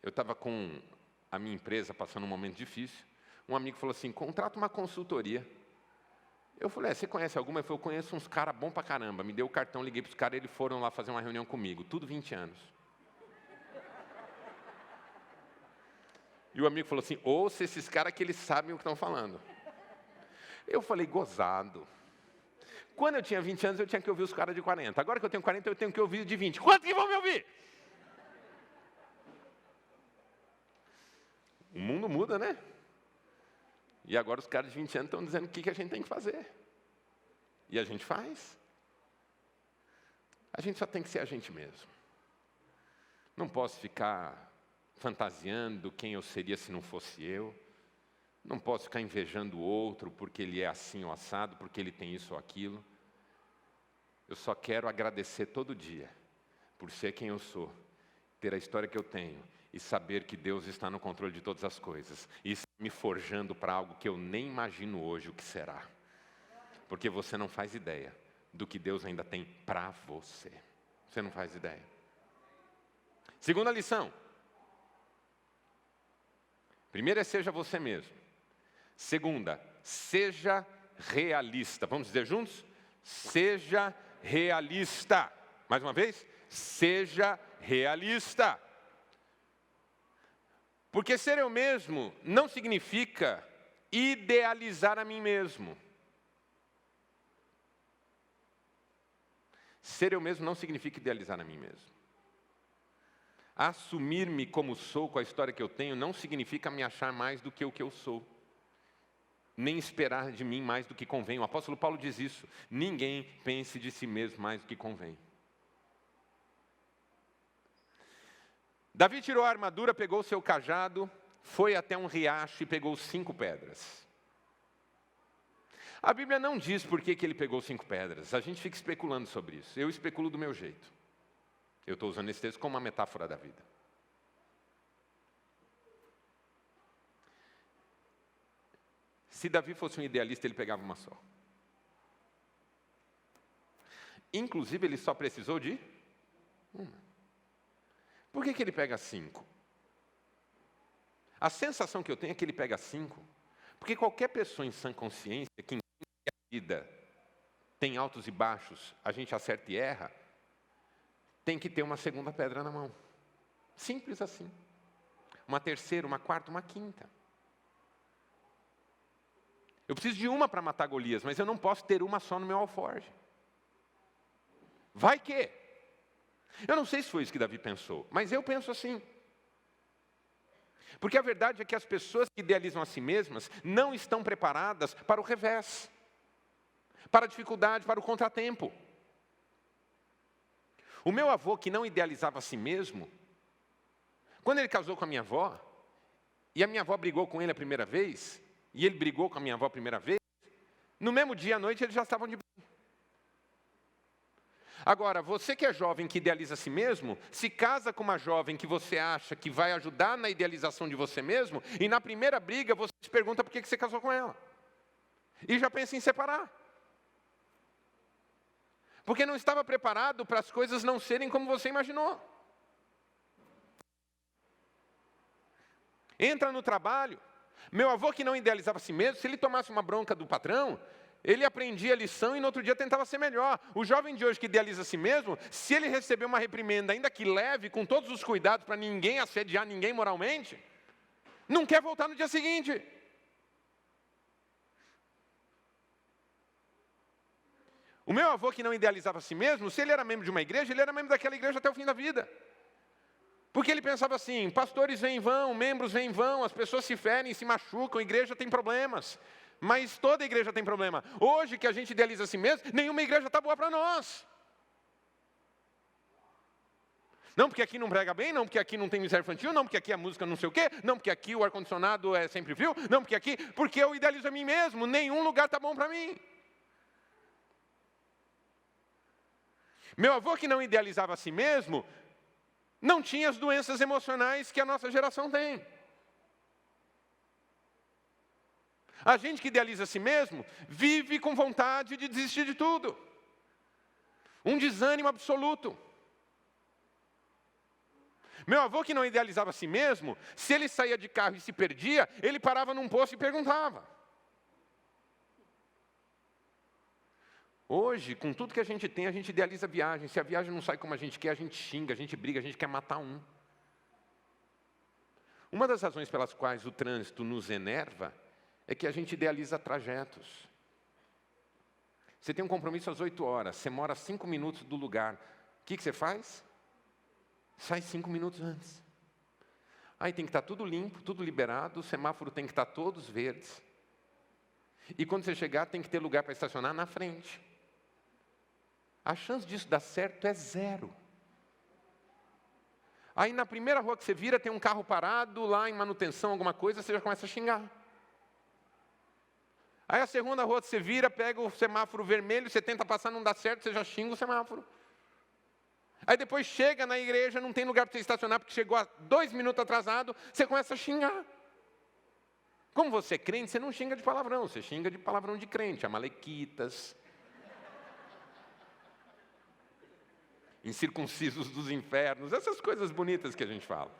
eu estava com a minha empresa passando um momento difícil. Um amigo falou assim: contrata uma consultoria. Eu falei: você conhece alguma? Ele falou: eu conheço uns caras bons pra caramba. Me deu o cartão, liguei para os caras, eles foram lá fazer uma reunião comigo. Tudo 20 anos. E o amigo falou assim: ouça esses caras que eles sabem o que estão falando. Eu falei: gozado. Quando eu tinha 20 anos, eu tinha que ouvir os caras de 40. Agora que eu tenho 40, eu tenho que ouvir os de 20. Quantos que vão me ouvir? O mundo muda, né? E agora os caras de 20 anos estão dizendo o que a gente tem que fazer. E a gente faz. A gente só tem que ser a gente mesmo. Não posso ficar fantasiando quem eu seria se não fosse eu. Não posso ficar invejando o outro porque ele é assim ou assado, porque ele tem isso ou aquilo. Eu só quero agradecer todo dia por ser quem eu sou, ter a história que eu tenho e saber que Deus está no controle de todas as coisas. E está me forjando para algo que eu nem imagino hoje o que será. Porque você não faz ideia do que Deus ainda tem para você. Você não faz ideia. Segunda lição. Primeira é seja você mesmo. Segunda, seja realista. Vamos dizer juntos? Seja realista. Mais uma vez, seja realista. Porque ser eu mesmo não significa idealizar a mim mesmo. Ser eu mesmo não significa idealizar a mim mesmo. Assumir-me como sou com a história que eu tenho não significa me achar mais do que o que eu sou. Nem esperar de mim mais do que convém. O apóstolo Paulo diz isso. Ninguém pense de si mesmo mais do que convém. Davi tirou a armadura, pegou o seu cajado, foi até um riacho e pegou 5 pedras. A Bíblia não diz por que ele pegou 5 pedras. A gente fica especulando sobre isso. Eu especulo do meu jeito. Eu estou usando esse texto como uma metáfora da vida. Se Davi fosse um idealista, ele pegava uma só. Inclusive, ele só precisou de uma. Por que ele pega 5? A sensação que eu tenho é que ele pega 5, porque qualquer pessoa em sã consciência, que entende que a vida tem altos e baixos, a gente acerta e erra, tem que ter uma segunda pedra na mão. Simples assim. Uma terceira, uma quarta, uma quinta. Eu preciso de uma para matar Golias, mas eu não posso ter uma só no meu alforje. Vai que? Eu não sei se foi isso que Davi pensou, mas eu penso assim. Porque a verdade é que as pessoas que idealizam a si mesmas não estão preparadas para o revés, para a dificuldade, para o contratempo. O meu avô, que não idealizava a si mesmo, quando ele casou com a minha avó, e a minha avó brigou com ele a primeira vez, e ele brigou com a minha avó a primeira vez, no mesmo dia à noite eles já estavam de bem. Agora, você que é jovem, que idealiza a si mesmo, se casa com uma jovem que você acha que vai ajudar na idealização de você mesmo, e na primeira briga você se pergunta por que você casou com ela. E já pensa em separar. Porque não estava preparado para as coisas não serem como você imaginou. Entra no trabalho. Meu avô, que não idealizava a si mesmo, se ele tomasse uma bronca do patrão, ele aprendia a lição e no outro dia tentava ser melhor. O jovem de hoje que idealiza a si mesmo, se ele receber uma reprimenda, ainda que leve, com todos os cuidados para ninguém assediar ninguém moralmente, não quer voltar no dia seguinte. O meu avô, que não idealizava a si mesmo, se ele era membro de uma igreja, ele era membro daquela igreja até o fim da vida. Porque ele pensava assim, pastores vêm em vão, membros vêm em vão, as pessoas se ferem, se machucam, a igreja tem problemas. Mas toda igreja tem problema. Hoje que a gente idealiza a si mesmo, nenhuma igreja está boa para nós. Não porque aqui não prega bem, não porque aqui não tem ministério infantil, não porque aqui a música não sei o quê, não porque aqui o ar-condicionado é sempre frio, não porque eu idealizo a mim mesmo, nenhum lugar está bom para mim. Meu avô, que não idealizava a si mesmo, não tinha as doenças emocionais que a nossa geração tem. A gente que idealiza a si mesmo, vive com vontade de desistir de tudo. Um desânimo absoluto. Meu avô, que não idealizava a si mesmo, se ele saía de carro e se perdia, ele parava num posto e perguntava. Hoje, com tudo que a gente tem, a gente idealiza a viagem. Se a viagem não sai como a gente quer, a gente xinga, a gente briga, a gente quer matar um. Uma das razões pelas quais o trânsito nos enerva é que a gente idealiza trajetos. Você tem um compromisso às 8 horas, você mora 5 minutos do lugar. O que você faz? Sai 5 minutos antes. Aí tem que estar tudo limpo, tudo liberado, o semáforo tem que estar todos verdes. E quando você chegar, tem que ter lugar para estacionar na frente. A chance disso dar certo é 0. Aí na primeira rua que você vira, tem um carro parado, lá em manutenção, alguma coisa, você já começa a xingar. Aí a segunda rua que você vira, pega o semáforo vermelho, você tenta passar, não dá certo, você já xinga o semáforo. Aí depois chega na igreja, não tem lugar para você estacionar, porque chegou 2 minutos atrasado, você começa a xingar. Como você é crente, você não xinga de palavrão, você xinga de palavrão de crente, amalequitas, incircuncisos dos infernos, essas coisas bonitas que a gente fala.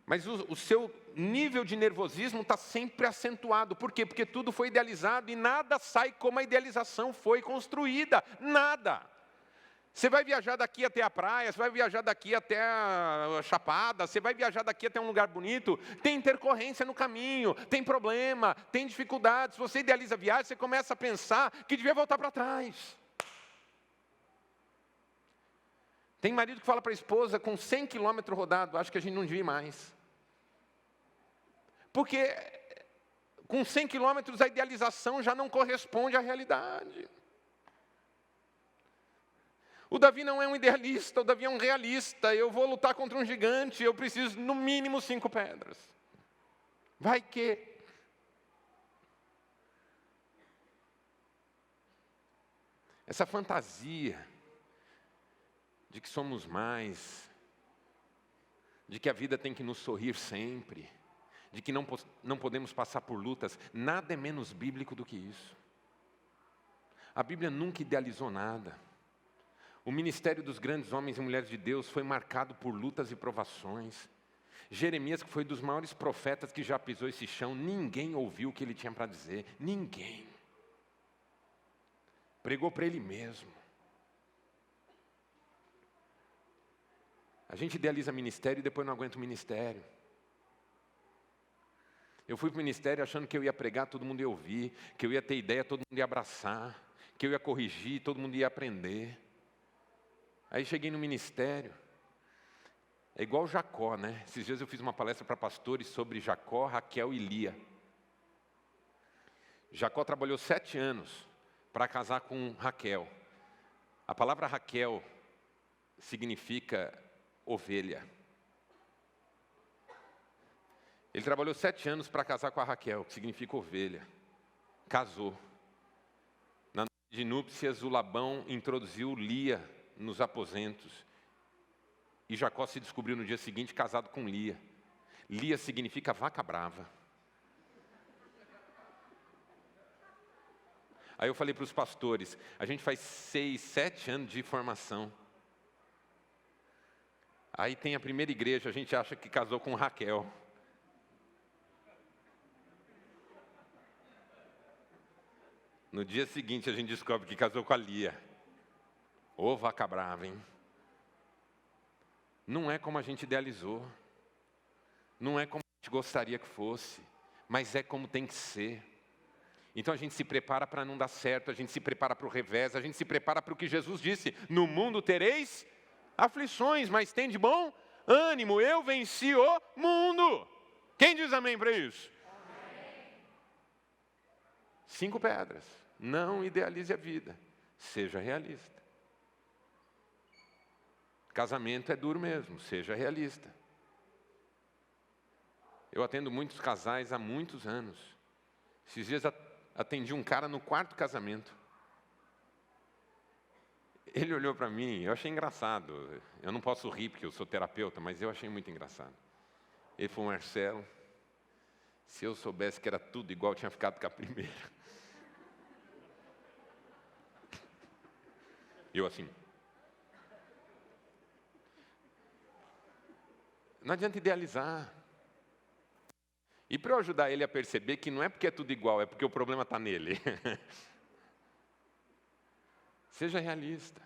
Mas o seu nível de nervosismo está sempre acentuado. Por quê? Porque tudo foi idealizado e nada sai como a idealização foi construída. Nada. Você vai viajar daqui até a praia, você vai viajar daqui até a Chapada, você vai viajar daqui até um lugar bonito, tem intercorrência no caminho, tem problema, tem dificuldades. Se você idealiza a viagem, você começa a pensar que devia voltar para trás. Tem marido que fala para a esposa, com 100 km rodado, acho que a gente não devia ir mais. Porque com 100 quilômetros a idealização já não corresponde à realidade. O Davi não é um idealista, o Davi é um realista. Eu vou lutar contra um gigante, eu preciso no mínimo 5 pedras. Vai que... Essa fantasia de que somos mais, de que a vida tem que nos sorrir sempre, de que não podemos passar por lutas, nada é menos bíblico do que isso. A Bíblia nunca idealizou nada. O ministério dos grandes homens e mulheres de Deus foi marcado por lutas e provações. Jeremias, que foi dos maiores profetas que já pisou esse chão, ninguém ouviu o que ele tinha para dizer. Ninguém. Pregou para ele mesmo. A gente idealiza ministério e depois não aguenta o ministério. Eu fui para o ministério achando que eu ia pregar, todo mundo ia ouvir, que eu ia ter ideia, todo mundo ia abraçar, que eu ia corrigir, todo mundo ia aprender. Aí cheguei no ministério, é igual Jacó, né? Esses dias eu fiz uma palestra para pastores sobre Jacó, Raquel e Lia. Jacó trabalhou 7 anos para casar com Raquel. A palavra Raquel significa ovelha. Ele trabalhou 7 anos para casar com a Raquel, que significa ovelha. Casou. Na noite de núpcias, o Labão introduziu Lia nos aposentos. E Jacó se descobriu no dia seguinte casado com Lia. Lia significa vaca brava. Aí eu falei para os pastores, a gente faz 6, 7 anos de formação. Aí tem a primeira igreja, a gente acha que casou com Raquel. No dia seguinte a gente descobre que casou com a Lia. Ô vaca brava, hein? Não é como a gente idealizou. Não é como a gente gostaria que fosse. Mas é como tem que ser. Então a gente se prepara para não dar certo, a gente se prepara para o revés, a gente se prepara para o que Jesus disse: no mundo tereis aflições, mas tem de bom ânimo, eu venci o mundo. Quem diz amém para isso? Amém. 5 pedras. Não idealize a vida, seja realista. Casamento é duro mesmo, seja realista. Eu atendo muitos casais há muitos anos. Esses dias atendi um cara no 4º casamento. Ele olhou para mim, eu achei engraçado. Eu não posso rir porque eu sou terapeuta, mas eu achei muito engraçado. Ele falou: Marcelo, se eu soubesse que era tudo igual, eu tinha ficado com a primeira. Eu assim. Não adianta idealizar. E para eu ajudar ele a perceber que não é porque é tudo igual, é porque o problema está nele. Seja realista.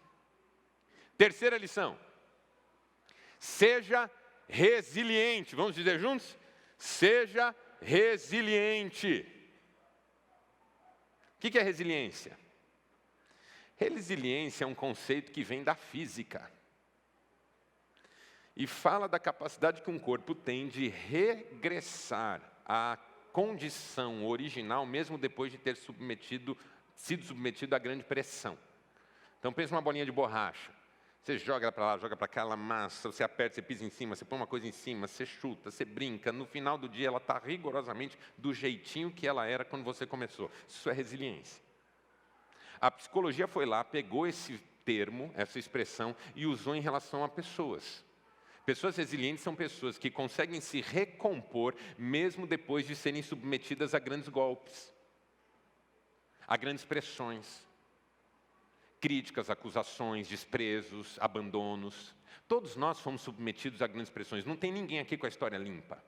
Terceira lição. Seja resiliente. Vamos dizer juntos? Seja resiliente. O que é resiliência? Resiliência é um conceito que vem da física. E fala da capacidade que um corpo tem de regressar à condição original, mesmo depois de ter sido submetido à grande pressão. Então, pensa numa bolinha de borracha. Você joga para lá, joga para cá, ela amassa, você aperta, você pisa em cima, você põe uma coisa em cima, você chuta, você brinca. No final do dia, ela está rigorosamente do jeitinho que ela era quando você começou. Isso é resiliência. A psicologia foi lá, pegou esse termo, essa expressão, e usou em relação a pessoas. Pessoas resilientes são pessoas que conseguem se recompor mesmo depois de serem submetidas a grandes golpes, a grandes pressões, críticas, acusações, desprezos, abandonos. Todos nós fomos submetidos a grandes pressões. Não tem ninguém aqui com a história limpa.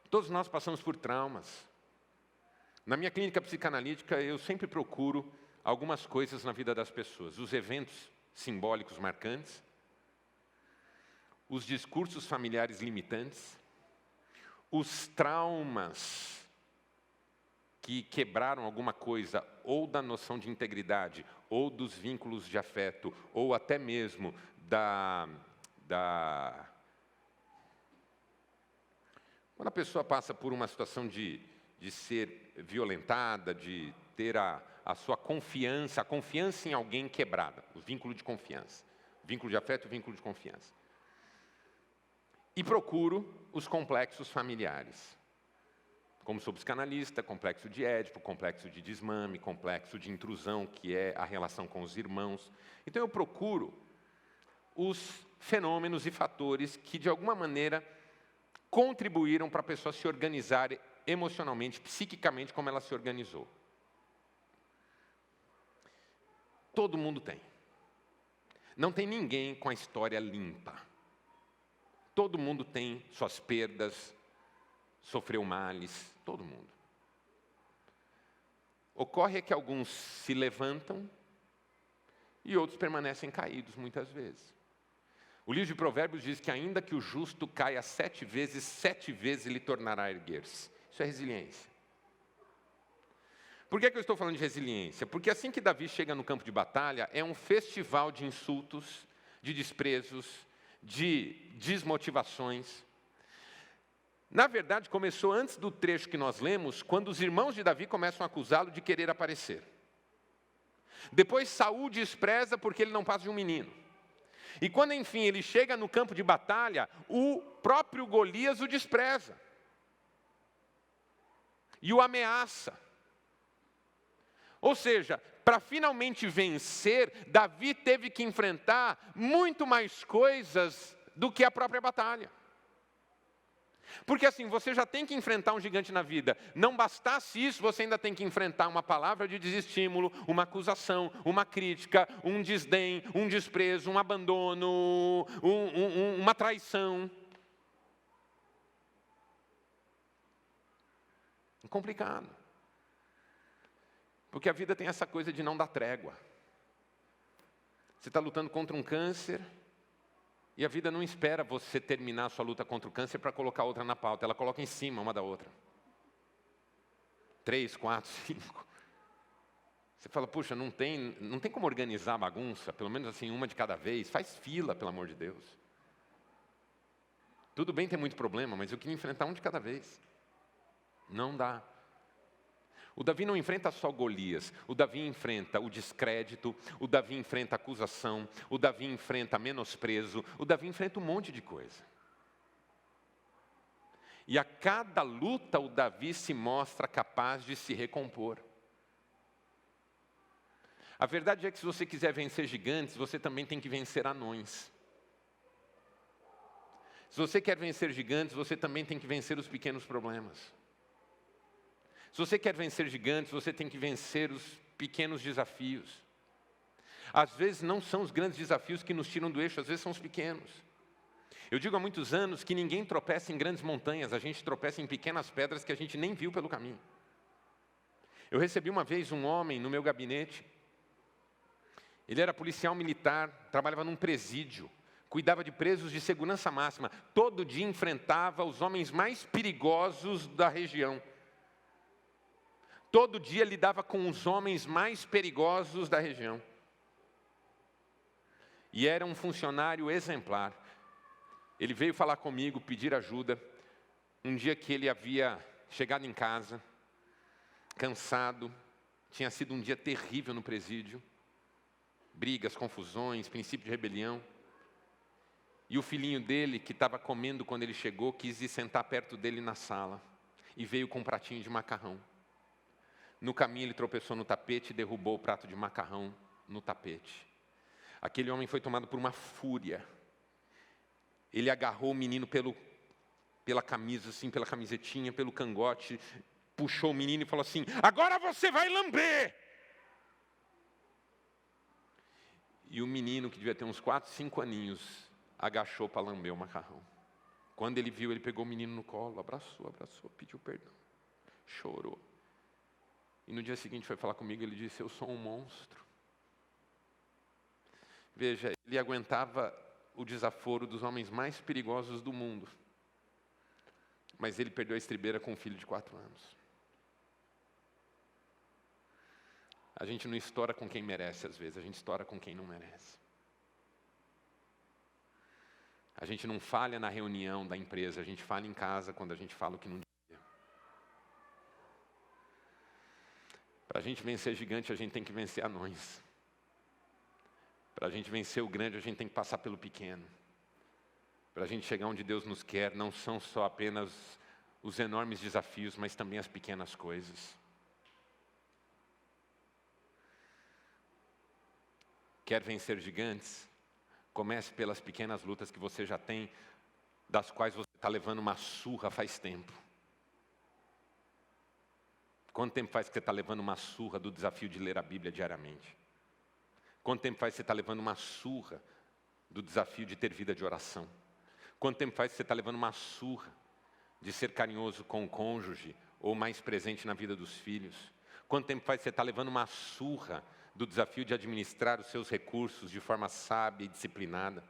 Todos nós passamos por traumas. Na minha clínica psicanalítica, eu sempre procuro algumas coisas na vida das pessoas. Os eventos simbólicos marcantes, os discursos familiares limitantes, os traumas que quebraram alguma coisa, ou da noção de integridade, ou dos vínculos de afeto, ou até mesmo Quando a pessoa passa por uma situação de ser violentada, de ter a sua confiança, a confiança em alguém quebrada, o vínculo de confiança, vínculo de afeto e vínculo de confiança. E procuro os complexos familiares. Como sou psicanalista, complexo de Édipo, complexo de desmame, complexo de intrusão, que é a relação com os irmãos. Então eu procuro os fenômenos e fatores que, de alguma maneira, contribuíram para a pessoa se organizar emocionalmente, psiquicamente, como ela se organizou. Todo mundo tem. Não tem ninguém com a história limpa. Todo mundo tem suas perdas, sofreu males, todo mundo. Ocorre que alguns se levantam e outros permanecem caídos muitas vezes. O livro de Provérbios diz que ainda que o justo caia 7 vezes ele tornará a erguer-se. Isso é resiliência. Por que eu estou falando de resiliência? Porque assim que Davi chega no campo de batalha, é um festival de insultos, de desprezos, de desmotivações. Na verdade, começou antes do trecho que nós lemos, quando os irmãos de Davi começam a acusá-lo de querer aparecer. Depois Saul despreza porque ele não passa de um menino. E quando enfim ele chega no campo de batalha, o próprio Golias o despreza. E o ameaça. Ou seja, para finalmente vencer, Davi teve que enfrentar muito mais coisas do que a própria batalha. Porque assim, você já tem que enfrentar um gigante na vida. Não bastasse isso, você ainda tem que enfrentar uma palavra de desestímulo, uma acusação, uma crítica, um desdém, um desprezo, um abandono, uma traição. Complicado. Porque a vida tem essa coisa de não dar trégua. Você está lutando contra um câncer, e a vida não espera você terminar a sua luta contra o câncer para colocar outra na pauta. Ela coloca em cima uma da outra. 3, 4, 5. Você fala, puxa, não tem como organizar a bagunça, pelo menos assim, uma de cada vez. Faz fila, pelo amor de Deus. Tudo bem ter muito problema, mas eu queria enfrentar um de cada vez. Não dá. O Davi não enfrenta só Golias, o Davi enfrenta o descrédito, o Davi enfrenta a acusação, o Davi enfrenta menosprezo, o Davi enfrenta um monte de coisa. E a cada luta o Davi se mostra capaz de se recompor. A verdade é que se você quiser vencer gigantes, você também tem que vencer anões. Se você quer vencer gigantes, você também tem que vencer os pequenos problemas. Se você quer vencer gigantes, você tem que vencer os pequenos desafios. Às vezes não são os grandes desafios que nos tiram do eixo, às vezes são os pequenos. Eu digo há muitos anos que ninguém tropeça em grandes montanhas, a gente tropeça em pequenas pedras que a gente nem viu pelo caminho. Eu recebi uma vez um homem no meu gabinete. Ele era policial militar, trabalhava num presídio, cuidava de presos de segurança máxima. Todo dia enfrentava os homens mais perigosos da região. Todo dia lidava com os homens mais perigosos da região. E era um funcionário exemplar. Ele veio falar comigo, pedir ajuda. Um dia que ele havia chegado em casa, cansado. Tinha sido um dia terrível no presídio. Brigas, confusões, princípio de rebelião. E o filhinho dele, que estava comendo quando ele chegou, quis ir sentar perto dele na sala. E veio com um pratinho de macarrão. No caminho ele tropeçou no tapete e derrubou o prato de macarrão no tapete. Aquele homem foi tomado por uma fúria. Ele agarrou o menino pela camisa, assim, pela camisetinha, pelo cangote, puxou o menino e falou assim, agora você vai lamber! E o menino, que devia ter uns 4, 5 aninhos, agachou para lamber o macarrão. Quando ele viu, ele pegou o menino no colo, abraçou, pediu perdão, chorou. E no dia seguinte foi falar comigo, ele disse, eu sou um monstro. Veja, ele aguentava o desaforo dos homens mais perigosos do mundo. Mas ele perdeu a estribeira com um filho de 4 anos. A gente não estoura com quem merece às vezes, a gente estoura com quem não merece. A gente não falha na reunião da empresa, a gente falha em casa quando a gente fala o que não devia. Para a gente vencer gigante, a gente tem que vencer anões. Para a gente vencer o grande, a gente tem que passar pelo pequeno. Para a gente chegar onde Deus nos quer, não são só apenas os enormes desafios, mas também as pequenas coisas. Quer vencer gigantes? Comece pelas pequenas lutas que você já tem, das quais você está levando uma surra faz tempo. Quanto tempo faz que você está levando uma surra do desafio de ler a Bíblia diariamente? Quanto tempo faz que você está levando uma surra do desafio de ter vida de oração? Quanto tempo faz que você está levando uma surra de ser carinhoso com o cônjuge ou mais presente na vida dos filhos? Quanto tempo faz que você está levando uma surra do desafio de administrar os seus recursos de forma sábia e disciplinada?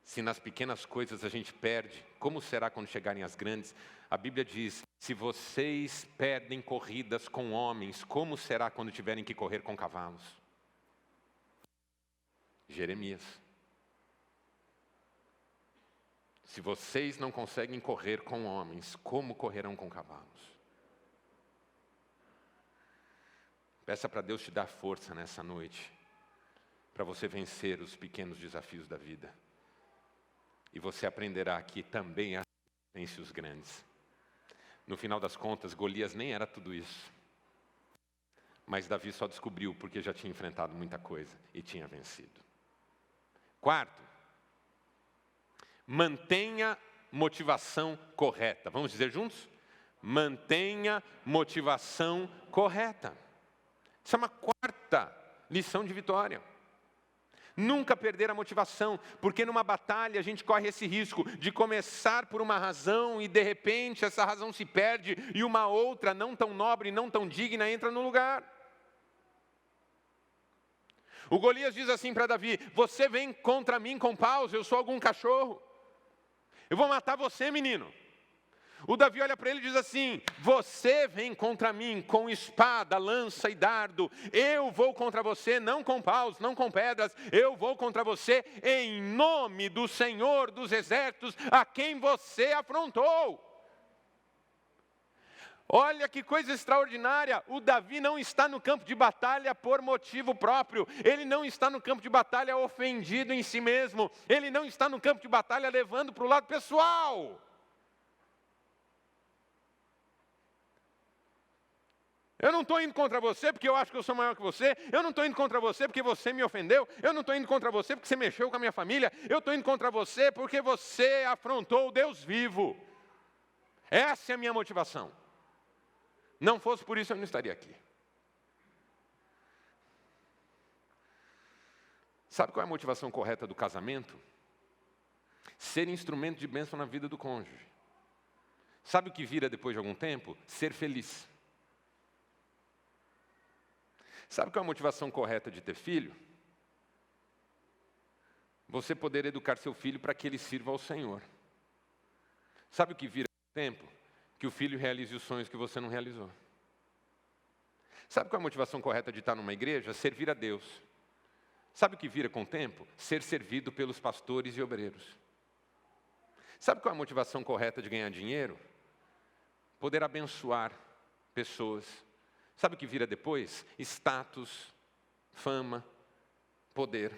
Se nas pequenas coisas a gente perde, como será quando chegarem as grandes? A Bíblia diz, se vocês perdem corridas com homens, como será quando tiverem que correr com cavalos? Jeremias. Se vocês não conseguem correr com homens, como correrão com cavalos? Peça para Deus te dar força nessa noite, para você vencer os pequenos desafios da vida. E você aprenderá que também vence os grandes. No final das contas, Golias nem era tudo isso. Mas Davi só descobriu porque já tinha enfrentado muita coisa e tinha vencido. Quarto, mantenha motivação correta. Vamos dizer juntos? Mantenha motivação correta. Isso é uma quarta lição de vitória. Nunca perder a motivação, porque numa batalha a gente corre esse risco de começar por uma razão e de repente essa razão se perde e uma outra não tão nobre, não tão digna entra no lugar. O Golias diz assim para Davi, você vem contra mim com paus, eu sou algum cachorro. Eu vou matar você, menino. O Davi olha para ele e diz assim, você vem contra mim com espada, lança e dardo. Eu vou contra você, não com paus, não com pedras. Eu vou contra você em nome do Senhor dos Exércitos, a quem você afrontou. Olha que coisa extraordinária, o Davi não está no campo de batalha por motivo próprio. Ele não está no campo de batalha ofendido em si mesmo. Ele não está no campo de batalha levando para o lado pessoal. Eu não estou indo contra você porque eu acho que eu sou maior que você. Eu não estou indo contra você porque você me ofendeu. Eu não estou indo contra você porque você mexeu com a minha família. Eu estou indo contra você porque você afrontou o Deus vivo. Essa é a minha motivação. Não fosse por isso eu não estaria aqui. Sabe qual é a motivação correta do casamento? Ser instrumento de bênção na vida do cônjuge. Sabe o que vira depois de algum tempo? Ser feliz. Sabe qual é a motivação correta de ter filho? Você poder educar seu filho para que ele sirva ao Senhor. Sabe o que vira com o tempo? Que o filho realize os sonhos que você não realizou. Sabe qual é a motivação correta de estar numa igreja? Servir a Deus. Sabe o que vira com o tempo? Ser servido pelos pastores e obreiros. Sabe qual é a motivação correta de ganhar dinheiro? Poder abençoar pessoas. Sabe o que vira depois? Status, fama, poder.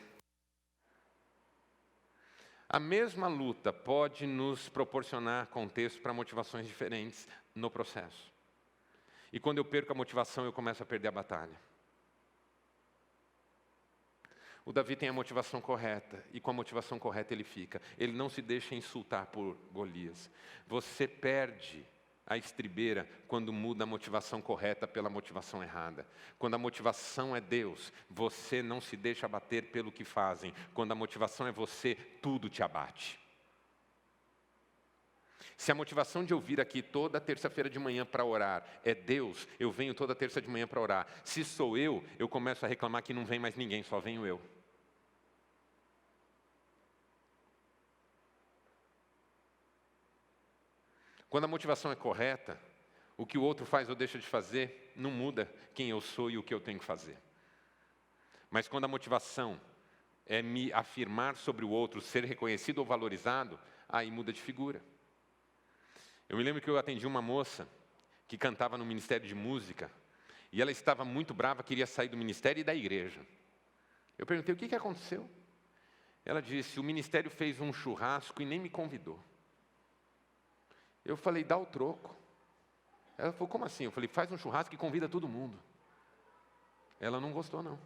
A mesma luta pode nos proporcionar contexto para motivações diferentes no processo. E quando eu perco a motivação, eu começo a perder a batalha. O Davi tem a motivação correta, e com a motivação correta ele fica. Ele não se deixa insultar por Golias. Você perde a estribeira quando muda a motivação correta pela motivação errada. Quando a motivação é Deus, você não se deixa abater pelo que fazem. Quando a motivação é você, tudo te abate. Se a motivação de eu vir aqui toda terça-feira de manhã para orar é Deus, eu venho toda terça de manhã para orar. Se sou eu começo a reclamar que não vem mais ninguém, só venho eu. Quando a motivação é correta, o que o outro faz ou deixa de fazer, não muda quem eu sou e o que eu tenho que fazer. Mas quando a motivação é me afirmar sobre o outro, ser reconhecido ou valorizado, aí muda de figura. Eu me lembro que eu atendi uma moça que cantava no Ministério de Música, e ela estava muito brava, queria sair do ministério e da igreja. Eu perguntei, o que aconteceu? Ela disse, o ministério fez um churrasco e nem me convidou. Eu falei, dá o troco. Ela falou, como assim? Eu falei, faz um churrasco e convida todo mundo. Ela não gostou, não.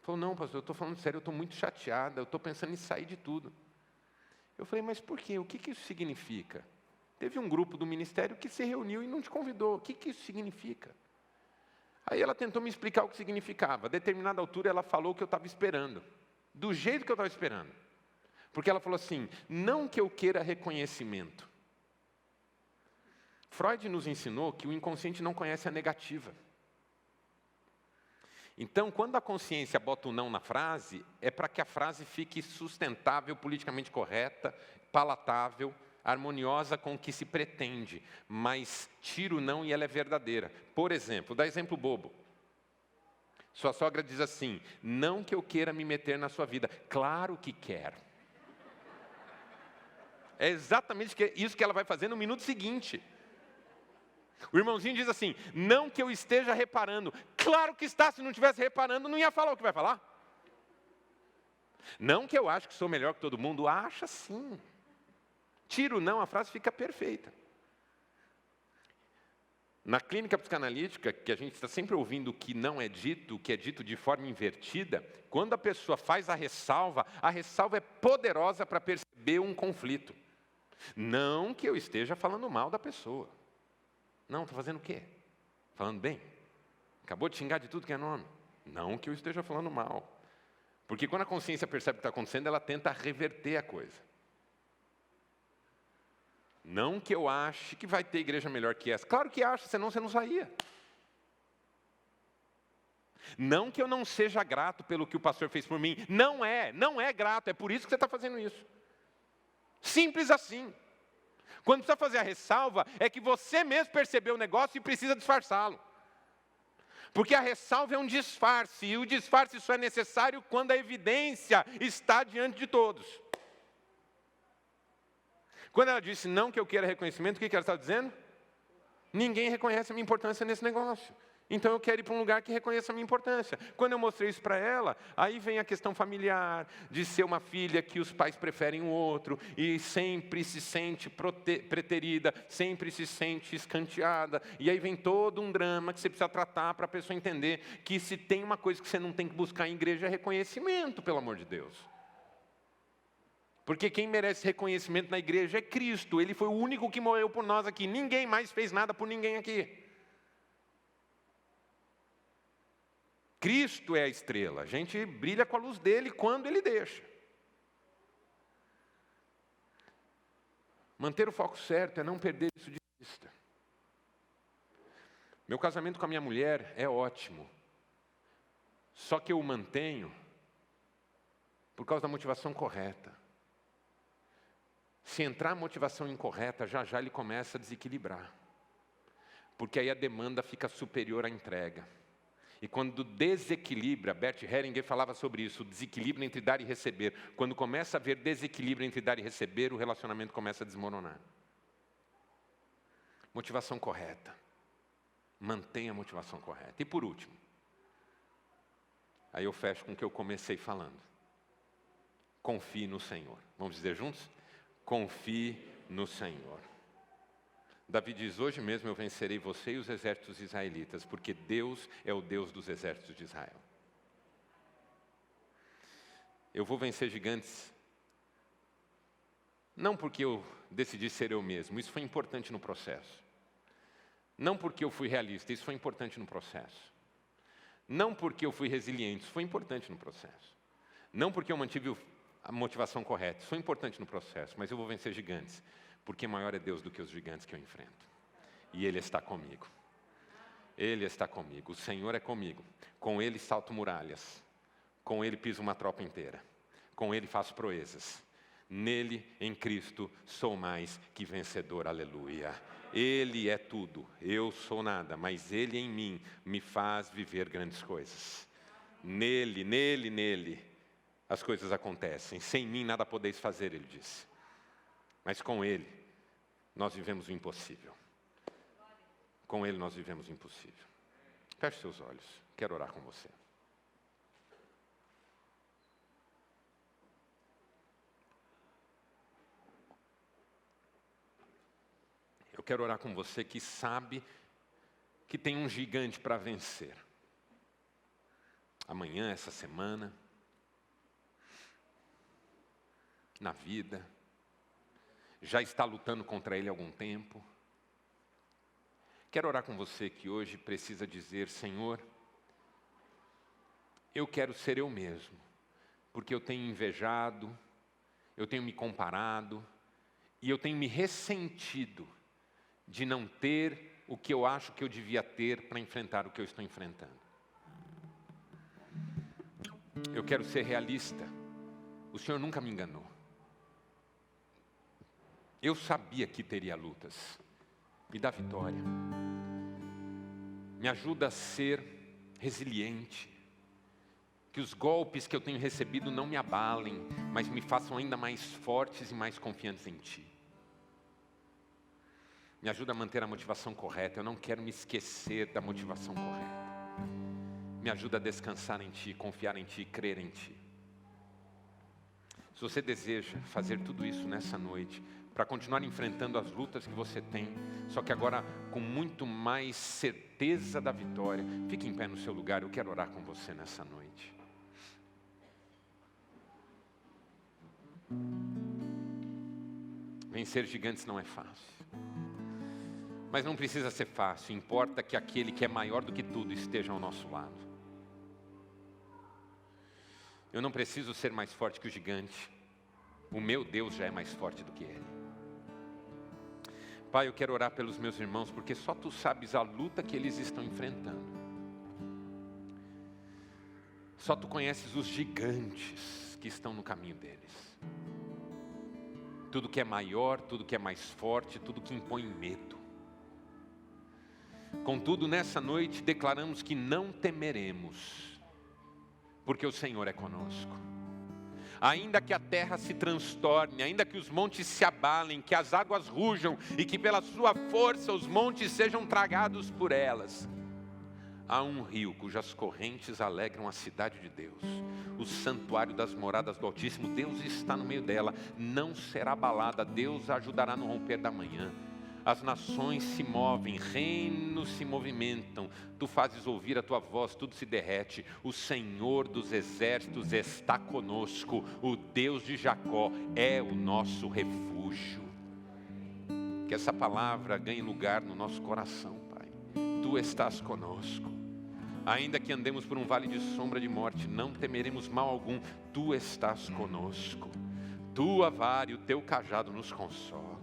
Falou, não, pastor, eu estou falando sério, eu estou muito chateada, eu estou pensando em sair de tudo. Eu falei, mas por quê? O que isso significa? Teve um grupo do ministério que se reuniu e não te convidou. O que isso significa? Aí ela tentou me explicar o que significava. A determinada altura ela falou o que eu estava esperando. Do jeito que eu estava esperando. Porque ela falou assim, não que eu queira reconhecimento. Freud nos ensinou que o inconsciente não conhece a negativa. Então, quando a consciência bota o não na frase, é para que a frase fique sustentável, politicamente correta, palatável, harmoniosa com o que se pretende, mas tira o não e ela é verdadeira. Por exemplo, dá exemplo bobo. Sua sogra diz assim, não que eu queira me meter na sua vida. Claro que quer. É exatamente isso que ela vai fazer no minuto seguinte. O irmãozinho diz assim, não que eu esteja reparando. Claro que está, se não estivesse reparando, não ia falar o que vai falar. Não que eu acho que sou melhor que todo mundo, acha sim. Tira o não, a frase fica perfeita. Na clínica psicanalítica, que a gente está sempre ouvindo o que não é dito, o que é dito de forma invertida, quando a pessoa faz a ressalva é poderosa para perceber um conflito. Não que eu esteja falando mal da pessoa. Não, estou fazendo o quê? Falando bem? Acabou de xingar de tudo que é nome. Não que eu esteja falando mal. Porque quando a consciência percebe o que está acontecendo, ela tenta reverter a coisa. Não que eu ache que vai ter igreja melhor que essa. Claro que acha, senão você não saía. Não que eu não seja grato pelo que o pastor fez por mim. Não é grato, é por isso que você está fazendo isso. Simples assim. Quando precisa fazer a ressalva, é que você mesmo percebeu o negócio e precisa disfarçá-lo. Porque a ressalva é um disfarce, e o disfarce só é necessário quando a evidência está diante de todos. Quando ela disse não que eu queira reconhecimento, o que ela estava dizendo? Ninguém reconhece a minha importância nesse negócio. Então eu quero ir para um lugar que reconheça a minha importância. Quando eu mostrei isso para ela, aí vem a questão familiar, de ser uma filha que os pais preferem o outro, e sempre se sente preterida, sempre se sente escanteada. E aí vem todo um drama que você precisa tratar para a pessoa entender que se tem uma coisa que você não tem que buscar em igreja é reconhecimento, pelo amor de Deus. Porque quem merece reconhecimento na igreja é Cristo. Ele foi o único que morreu por nós aqui. Ninguém mais fez nada por ninguém aqui. Cristo é a estrela. A gente brilha com a luz dele quando ele deixa. Manter o foco certo é não perder isso de vista. Meu casamento com a minha mulher é ótimo. Só que eu o mantenho por causa da motivação correta. Se entrar a motivação incorreta, já já ele começa a desequilibrar. Porque aí a demanda fica superior à entrega. E quando desequilibra, Bert Hellinger falava sobre isso, o desequilíbrio entre dar e receber. Quando começa a haver desequilíbrio entre dar e receber, o relacionamento começa a desmoronar. Motivação correta. Mantenha a motivação correta. E por último, aí eu fecho com o que eu comecei falando. Confie no Senhor. Vamos dizer juntos? Confie no Senhor. Davi diz, hoje mesmo eu vencerei você e os exércitos israelitas, porque Deus é o Deus dos exércitos de Israel. Eu vou vencer gigantes, não porque eu decidi ser eu mesmo, isso foi importante no processo. Não porque eu fui realista, isso foi importante no processo. Não porque eu fui resiliente, isso foi importante no processo. Não porque eu mantive a motivação correta, isso foi importante no processo, mas eu vou vencer gigantes. Porque maior é Deus do que os gigantes que eu enfrento. E Ele está comigo. Ele está comigo. O Senhor é comigo. Com Ele salto muralhas. Com Ele piso uma tropa inteira. Com Ele faço proezas. Nele, em Cristo, sou mais que vencedor. Aleluia. Ele é tudo. Eu sou nada. Mas Ele em mim me faz viver grandes coisas. Nele, as coisas acontecem. Sem mim nada podeis fazer, Ele disse. Mas com Ele, nós vivemos o impossível. Com Ele, nós vivemos o impossível. Feche seus olhos. Quero orar com você. Eu quero orar com você que sabe que tem um gigante para vencer. Amanhã, essa semana, na vida, já está lutando contra ele há algum tempo. Quero orar com você que hoje precisa dizer: Senhor, eu quero ser eu mesmo, porque eu tenho invejado, eu tenho me comparado e eu tenho me ressentido de não ter o que eu acho que eu devia ter para enfrentar o que eu estou enfrentando. Eu quero ser realista. O Senhor nunca me enganou. Eu sabia que teria lutas. Me dá vitória. Me ajuda a ser resiliente. Que os golpes que eu tenho recebido não me abalem, mas me façam ainda mais fortes e mais confiantes em Ti. Me ajuda a manter a motivação correta. Eu não quero me esquecer da motivação correta. Me ajuda a descansar em Ti, confiar em Ti, crer em Ti. Se você deseja fazer tudo isso nessa noite, para continuar enfrentando as lutas que você tem, só que agora com muito mais certeza da vitória, fique em pé no seu lugar, eu quero orar com você nessa noite. Vencer gigantes não é fácil. Mas não precisa ser fácil, importa que aquele que é maior do que tudo esteja ao nosso lado. Eu não preciso ser mais forte que o gigante, o meu Deus já é mais forte do que ele. Pai, eu quero orar pelos meus irmãos, porque só Tu sabes a luta que eles estão enfrentando. Só Tu conheces os gigantes que estão no caminho deles. Tudo que é maior, tudo que é mais forte, tudo que impõe medo. Contudo, nessa noite declaramos que não temeremos, porque o Senhor é conosco. Ainda que a terra se transtorne, ainda que os montes se abalem, que as águas rujam e que pela sua força os montes sejam tragados por elas, há um rio cujas correntes alegram a cidade de Deus, o santuário das moradas do Altíssimo. Deus está no meio dela, não será abalada, Deus a ajudará no romper da manhã. As nações se movem, reinos se movimentam, Tu fazes ouvir a Tua voz, tudo se derrete. O Senhor dos exércitos está conosco, o Deus de Jacó é o nosso refúgio. Que essa palavra ganhe lugar no nosso coração, Pai. Tu estás conosco. Ainda que andemos por um vale de sombra de morte, não temeremos mal algum, Tu estás conosco. Tua vara e o Teu cajado nos consolam.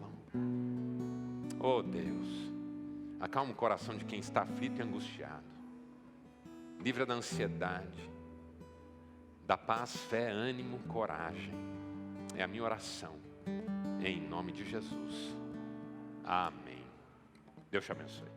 Oh Deus, acalma o coração de quem está aflito e angustiado. Livra da ansiedade. Dá paz, fé, ânimo, coragem. É a minha oração. Em nome de Jesus. Amém. Deus te abençoe.